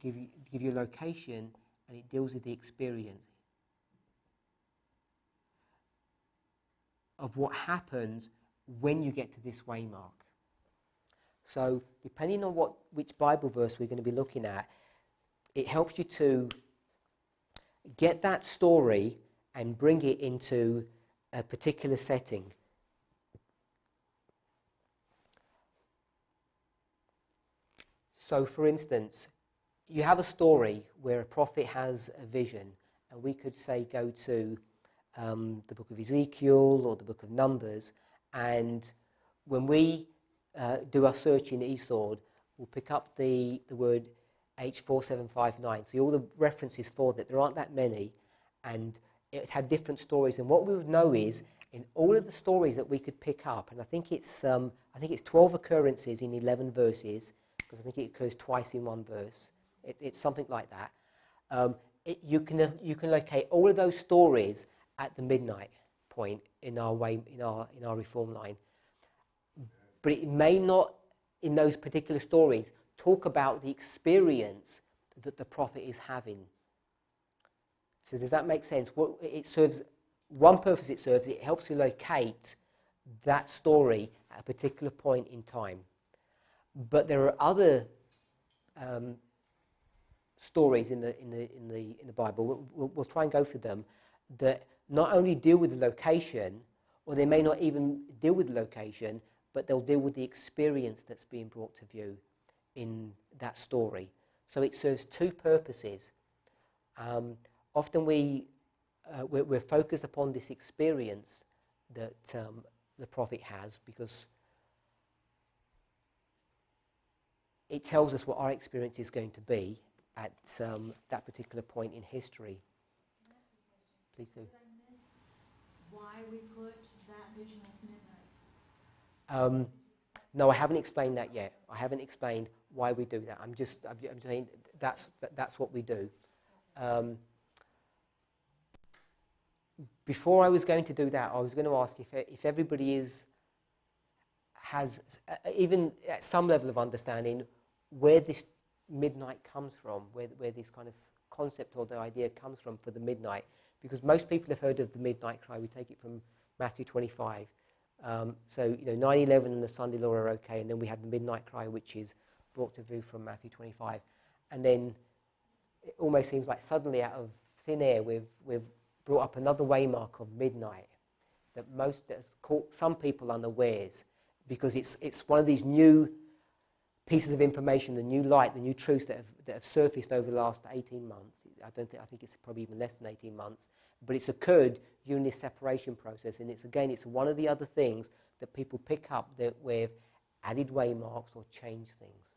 give you a location, and it deals with the experience of what happens when you get to this waymark. So depending on which Bible verse we're going to be looking at, it helps you to get that story and bring it into a particular setting. So for instance, you have a story where a prophet has a vision, and we could say go to the book of Ezekiel or the book of Numbers, and when we do our search in eSword, we'll pick up the word H4759. So all the references for that, there aren't that many, and it had different stories. And what we would know is, in all of the stories that we could pick up, and I think it's 12 occurrences in 11 verses, because I think it occurs twice in one verse. It's something like that. You can locate all of those stories at the midnight point in our reform line, but it may not, in those particular stories, talk about the experience that the prophet is having. So does that make sense? What it serves, one purpose it serves, it helps you locate that story at a particular point in time. But there are other stories in the Bible. We'll try and go through them that not only deal with the location, or they may not even deal with the location, but they'll deal with the experience that's being brought to view in that story. So it serves two purposes. Often we're focused upon this experience that the prophet has, because it tells us what our experience is going to be at that particular point in history. Please do. Did I miss why we put that vision at midnight? No, I haven't explained that yet. I haven't explained why we do that. I'm saying that's what we do. Before I was going to do that, I was going to ask if everybody has even at some level of understanding where this midnight comes from, where this kind of concept or the idea comes from for the midnight, because most people have heard of the midnight cry. We take it from Matthew 25. So 9/11 and the Sunday law are okay, and then we have the midnight cry, which is brought to view from Matthew 25, and then it almost seems like suddenly out of thin air we've brought up another waymark of midnight that's caught some people unawares, because it's one of these new pieces of information, the new light, the new truths that have surfaced over the last 18 months. I think it's probably even less than 18 months, but it's occurred during this separation process, and it's one of the other things that people pick up that we've added waymarks or changed things.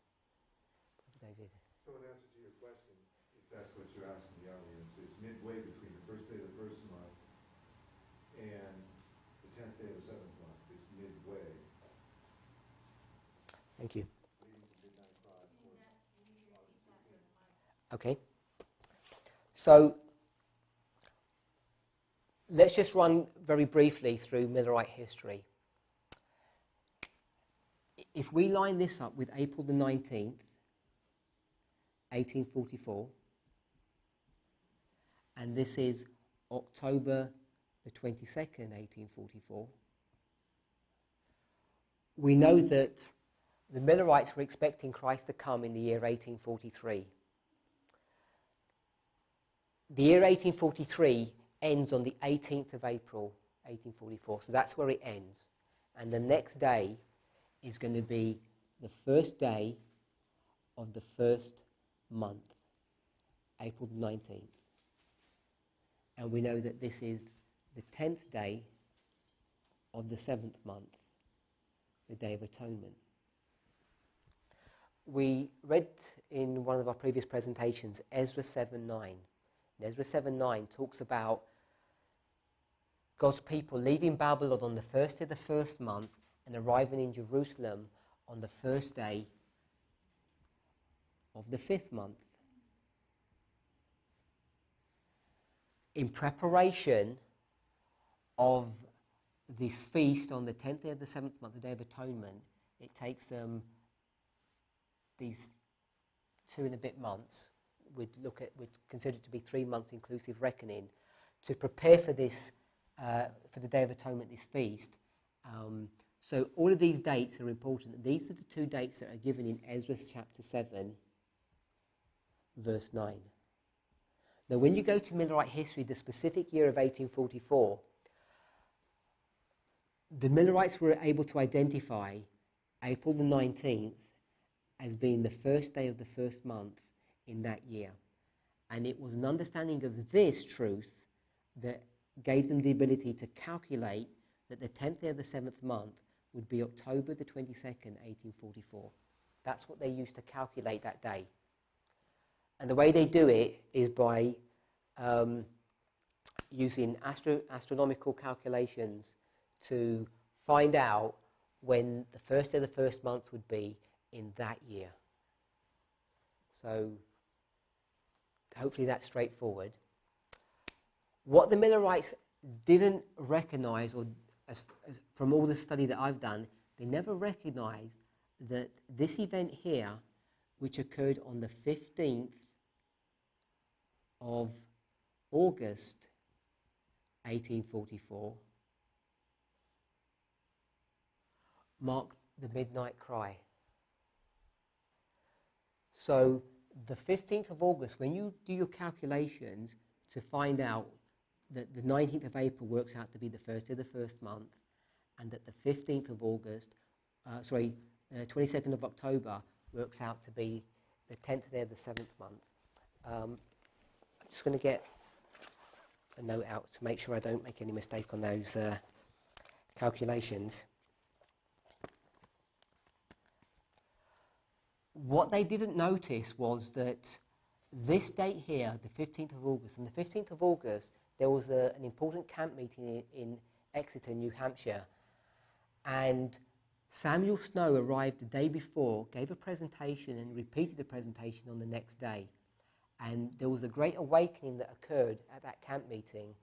David. So in answer to your question, if that's what you're asking the audience, it's midway between the first day of the first month and the 10th day of the 7th month. It's midway. Thank you. Leading to midnight cry, of course, August 15th. Okay. So let's just run very briefly through Millerite history. If we line this up with April the 19th, 1844, and this is October the 22nd, 1844, we know that the Millerites were expecting Christ to come in the year 1843. The year 1843 ends on the 18th of April, 1844, so that's where it ends. And the next day is going to be the first day of the first month, April 19th. And we know that this is the 10th day of the 7th month, the Day of Atonement. We read in one of our previous presentations Ezra 7:9. And Ezra 7:9 talks about God's people leaving Babylon on the first day of the first month and arriving in Jerusalem on the first day of the 5th month. In preparation of this feast on the 10th day of the 7th month, the Day of Atonement, it takes them these 2 and a bit months, we'd consider it to be 3 months inclusive reckoning, to prepare for this, for the Day of Atonement, this feast. So all of these dates are important. These are the 2 dates that are given in Ezra chapter 7, verse 9. Now, when you go to Millerite history, the specific year of 1844, the Millerites were able to identify April the 19th as being the first day of the first month in that year. And it was an understanding of this truth that gave them the ability to calculate that the 10th day of the 7th month would be October the 22nd, 1844. That's what they used to calculate that day. And the way they do it is by using astronomical calculations to find out when the first day of the first month would be in that year. So hopefully that's straightforward. What the Millerites didn't recognize, or as from all the study that I've done, they never recognized that this event here, which occurred on the 15th of August 1844, marked the midnight cry. So the 15th of August, when you do your calculations to find out that the 19th of April works out to be the first day of the first month, and that the 15th of August, 22nd of October works out to be the 10th day of the 7th month. I'm just going to get a note out to make sure I don't make any mistake on those calculations. What they didn't notice was that this date here, the 15th of August, on the 15th of August, there was an important camp meeting in Exeter, New Hampshire, and Samuel Snow arrived the day before, gave a presentation and repeated the presentation on the next day. And there was a great awakening that occurred at that camp meeting,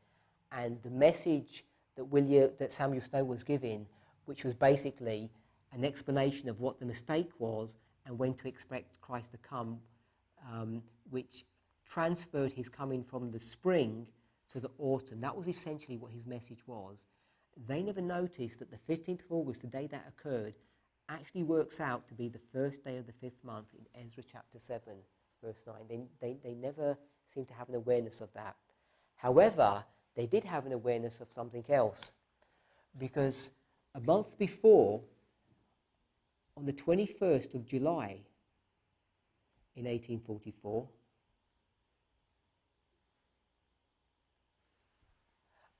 and the message that Samuel Snow was giving, which was basically an explanation of what the mistake was and when to expect Christ to come, which transferred his coming from the spring to the autumn. That was essentially what his message was. They never noticed that the 15th of August, the day that occurred, actually works out to be the first day of the 5th month in Ezra chapter 7, verse 9. They never seemed to have an awareness of that. However, they did have an awareness of something else, because a month before, on the 21st of July in 1844,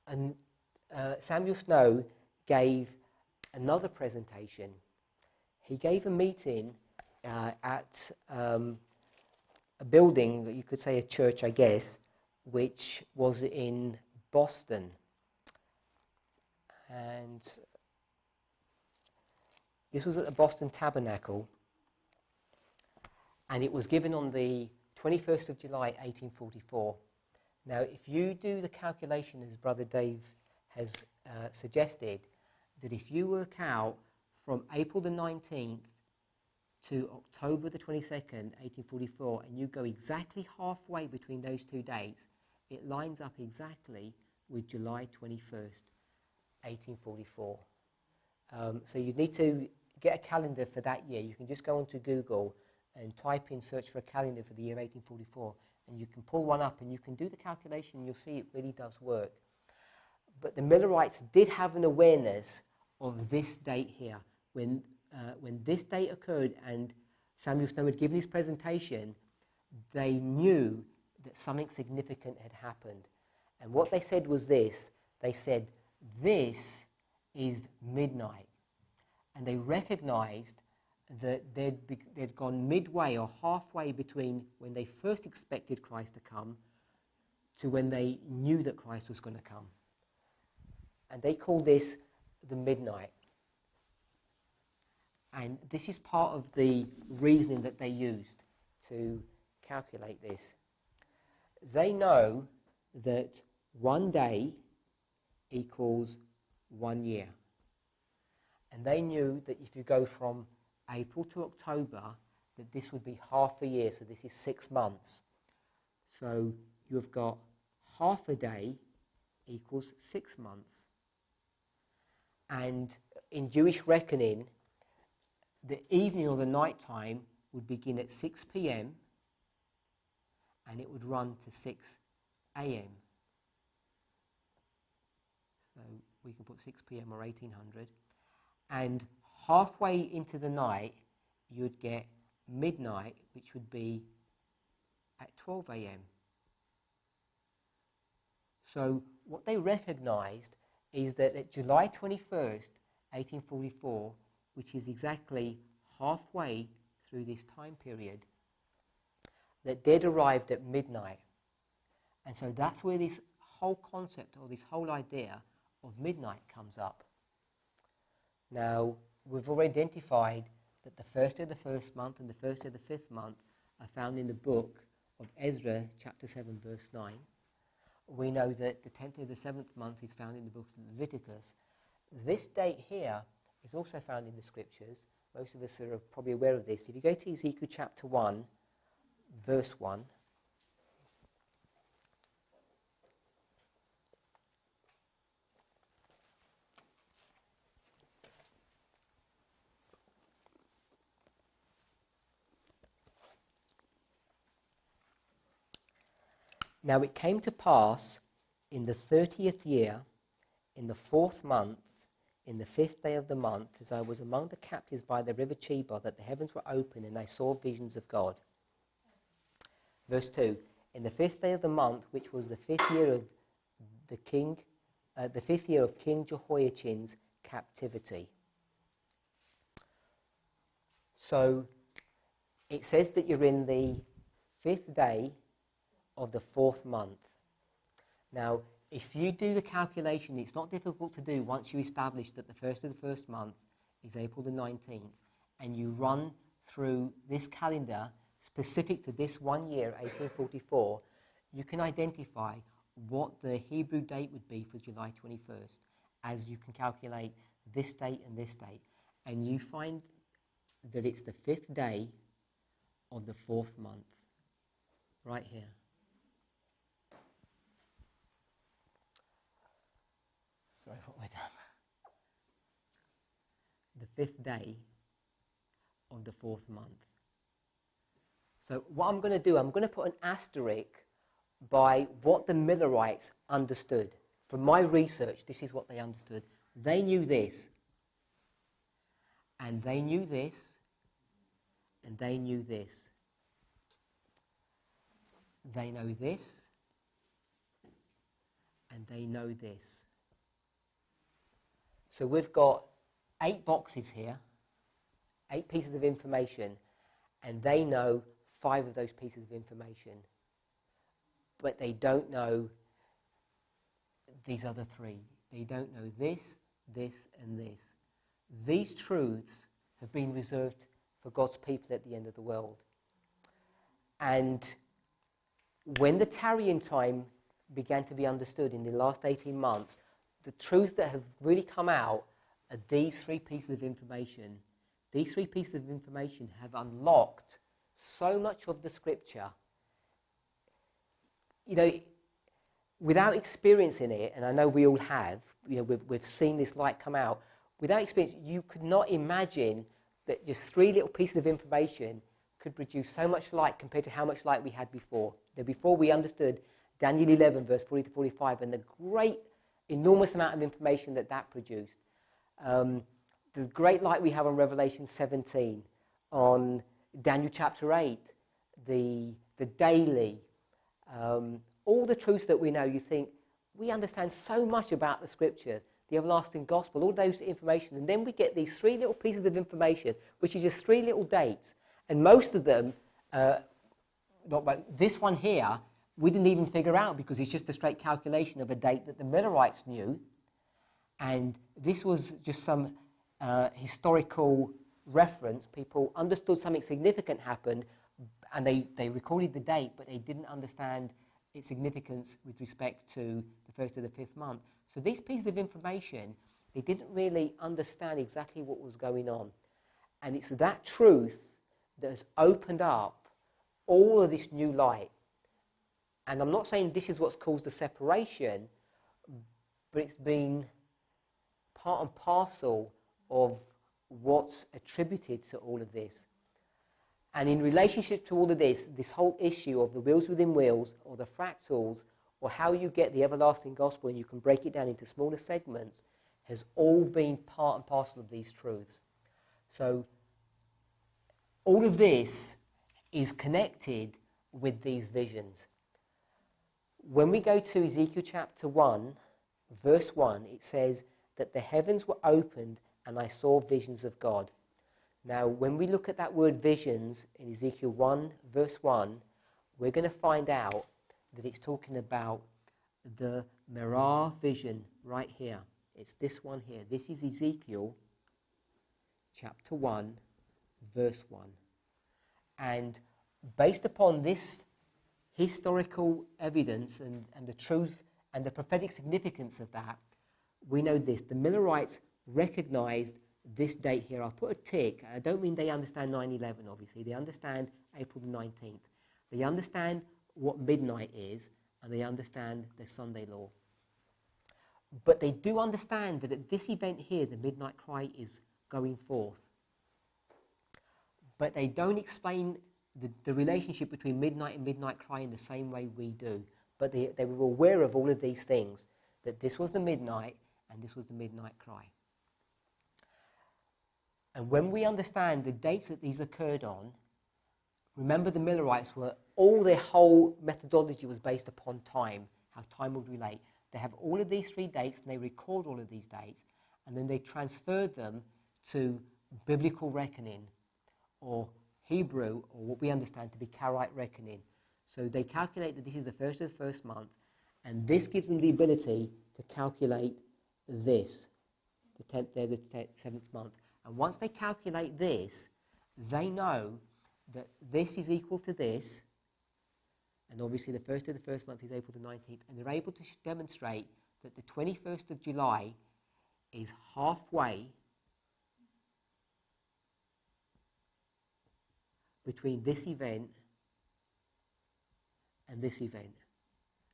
and Samuel Snow gave another presentation. He gave a meeting at a building, you could say a church, I guess, which was in Boston. And this was at the Boston Tabernacle, and it was given on the 21st of July, 1844. Now, if you do the calculation, as Brother Dave has suggested, that if you work out from April the 19th to October the 22nd, 1844, and you go exactly halfway between those 2 dates, it lines up exactly with July 21st, 1844. So you need to get a calendar for that year. You can just go onto Google and type in, search for a calendar for the year 1844, and you can pull one up and you can do the calculation and you'll see it really does work. But the Millerites did have an awareness of this date here. When this date occurred and Samuel Snow had given his presentation, they knew that something significant had happened. And what they said was this. They said, this is midnight. And they recognized that they'd gone midway or halfway between when they first expected Christ to come to when they knew that Christ was going to come. And they call this the midnight. And this is part of the reasoning that they used to calculate this. They know that 1 day equals 1 year. And they knew that if you go from April to October, that this would be half a year, so this is 6 months. So you've got half a day equals 6 months. And in Jewish reckoning, the evening or the night time would begin at 6 p.m. and it would run to 6 a.m. So we can put 6 p.m. or 1800. And halfway into the night, you'd get midnight, which would be at 12 a.m. So what they recognized is that at July 21st, 1844, which is exactly halfway through this time period, that they'd arrived at midnight. And so that's where this whole concept or this whole idea of midnight comes up. Now, we've already identified that the first day of the first month and the first day of the fifth month are found in the book of Ezra, chapter 7, verse 9. We know that the 10th day of the 7th month is found in the book of Leviticus. This date here is also found in the scriptures. Most of us are probably aware of this. If you go to Ezekiel chapter 1, verse 1, now it came to pass in the 30th year, in the 4th month, in the 5th day of the month, as I was among the captives by the river Chebar, that the heavens were open and I saw visions of God. Verse 2, in the 5th day of the month, which was the 5th year of the 5th year of King Jehoiachin's captivity. So it says that you're in the 5th day of the 4th month. Now, if you do the calculation, it's not difficult to do once you establish that the first of the first month is April the 19th, and you run through this calendar specific to this 1 year, 1844, you can identify what the Hebrew date would be for July 21st, as you can calculate this date and this date. And you find that it's the 5th day of the 4th month, right here. Sorry, what we've done. The 5th day of the 4th month. So what I'm going to do, I'm going to put an asterisk by what the Millerites understood. From my research, this is what they understood. They knew this. and they knew this, and they knew this. They know this, and they know this. So we've got 8 boxes here, 8 pieces of information, and they know 5 of those pieces of information. But they don't know these other 3. They don't know this, this, and this. These truths have been reserved for God's people at the end of the world. And when the tarrying time began to be understood in the last 18 months, the truths that have really come out are these 3 pieces of information. These 3 pieces of information have unlocked so much of the scripture. You know, without experiencing it, and I know we all have, you know, we've seen this light come out, without experience, you could not imagine that just 3 little pieces of information could produce so much light compared to how much light we had before. Before we understood Daniel 11, verse 40 to 45, and the great, enormous amount of information that produced. The great light we have on Revelation 17, on Daniel chapter 8, the daily, all the truths that we know, you think, we understand so much about the scripture, the everlasting gospel, all those information, and then we get these 3 little pieces of information, which is just 3 little dates, and most of them, this one here, we didn't even figure out because it's just a straight calculation of a date that the Millerites knew, and this was just some historical reference. People understood something significant happened, and they recorded the date, but they didn't understand its significance with respect to the 1st of the 5th month. So these pieces of information, they didn't really understand exactly what was going on. And it's that truth that has opened up all of this new light. And I'm not saying this is what's caused the separation, but it's been part and parcel of what's attributed to all of this. And in relationship to all of this, this whole issue of the wheels within wheels, or the fractals, or how you get the everlasting gospel and you can break it down into smaller segments, has all been part and parcel of these truths. So all of this is connected with these visions. When we go to Ezekiel chapter 1, verse 1, it says that the heavens were opened and I saw visions of God. Now, when we look at that word visions in Ezekiel 1, verse 1, we're going to find out that it's talking about the Merah vision right here. It's this one here. This is Ezekiel chapter 1, verse 1. And based upon this historical evidence and the truth and the prophetic significance of that, we know this. The Millerites recognized this date here. I'll put a tick. I don't mean they understand 9/11, obviously. They understand April the 19th. They understand what midnight is, and they understand the Sunday law. But they do understand that at this event here, the midnight cry is going forth. But they don't explain the relationship between midnight and midnight cry in the same way we do. But they were aware of all of these things, that this was the midnight and this was the midnight cry. And when we understand the dates that these occurred on, remember the Millerites their whole methodology was based upon time, how time would relate. They have all of these 3 dates and they record all of these dates, and then they transferred them to biblical reckoning, or Hebrew, or what we understand to be Karaite reckoning. So they calculate that this is the 1st of the 1st month, and this gives them the ability to calculate this, the 10th day of the 7th month. And once they calculate this, they know that this is equal to this, and obviously the 1st of the 1st month is April the 19th, and they're able to demonstrate that the 21st of July is halfway between this event and this event.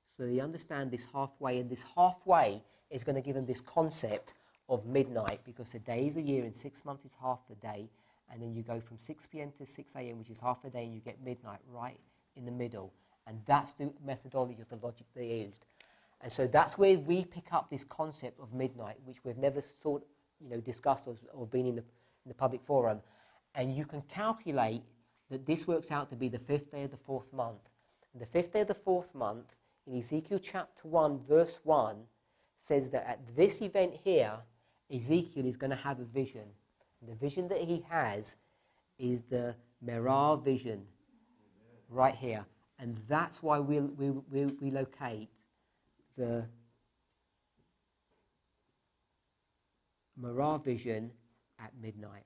So they understand this halfway, and this halfway is going to give them this concept of midnight, because a day is a year and 6 months is half a day, and then you go from 6 p.m. to 6 a.m., which is half a day, and you get midnight right in the middle. And that's the methodology of the logic they used. And so that's where we pick up this concept of midnight, which we've never thought, discussed or been in in the public forum, and you can calculate that this works out to be the 5th day of the 4th month. And the 5th day of the 4th month, in Ezekiel chapter 1, verse 1, says that at this event here, Ezekiel is going to have a vision. And the vision that he has is the Merah vision, right here. And that's why we locate the Merah vision at midnight.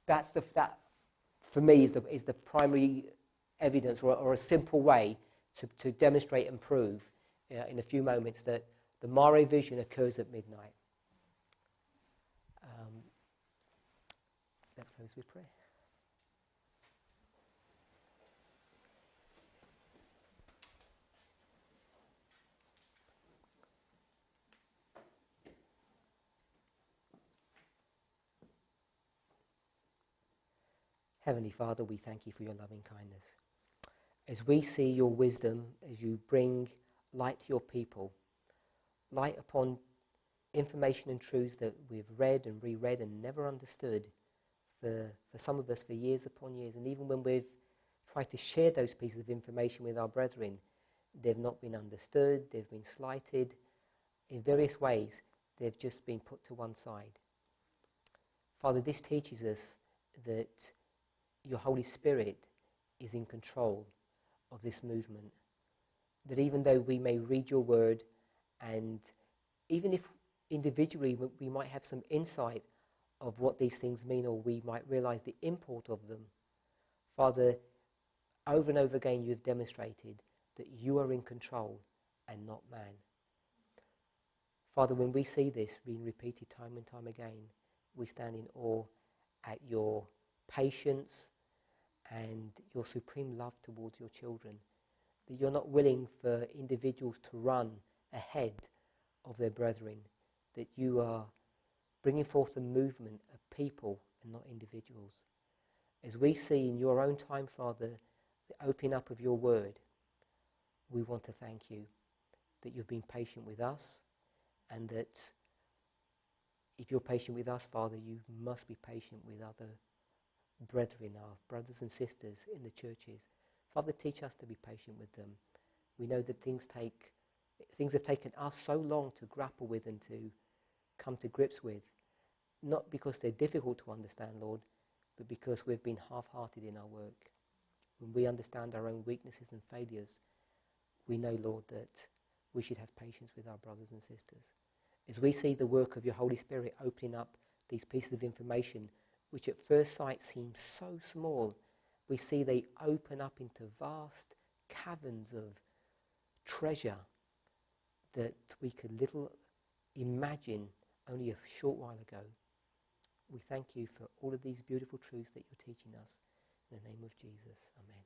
That for me is the primary evidence, or a simple way to demonstrate and prove in a few moments that the Mare vision occurs at midnight. Let's close with prayer. Heavenly Father, we thank you for your loving kindness. As we see your wisdom, as you bring light to your people, light upon information and truths that we've read and reread and never understood for some of us for years upon years. And even when we've tried to share those pieces of information with our brethren, they've not been understood, they've been slighted. In various ways, they've just been put to one side. Father, this teaches us that your Holy Spirit is in control of this movement. That even though we may read your word, and even if individually we might have some insight of what these things mean, or we might realize the import of them, Father, over and over again you've demonstrated that you are in control and not man. Father, when we see this being repeated time and time again, we stand in awe at your patience and your supreme love towards your children, that you're not willing for individuals to run ahead of their brethren, that you are bringing forth a movement of people and not individuals. As we see in your own time, Father, the opening up of your word, we want to thank you that you've been patient with us, and that if you're patient with us, Father, you must be patient with other brethren, our brothers and sisters in the churches. Father, teach us to be patient with them. We know that things have taken us so long to grapple with and to come to grips with, not because they're difficult to understand, Lord, but because we've been half-hearted in our work. When we understand our own weaknesses and failures, we know, Lord, that we should have patience with our brothers and sisters. As we see the work of your Holy Spirit opening up these pieces of information, which at first sight seem so small, we see they open up into vast caverns of treasure that we could little imagine only a short while ago. We thank you for all of these beautiful truths that you're teaching us. In the name of Jesus, amen.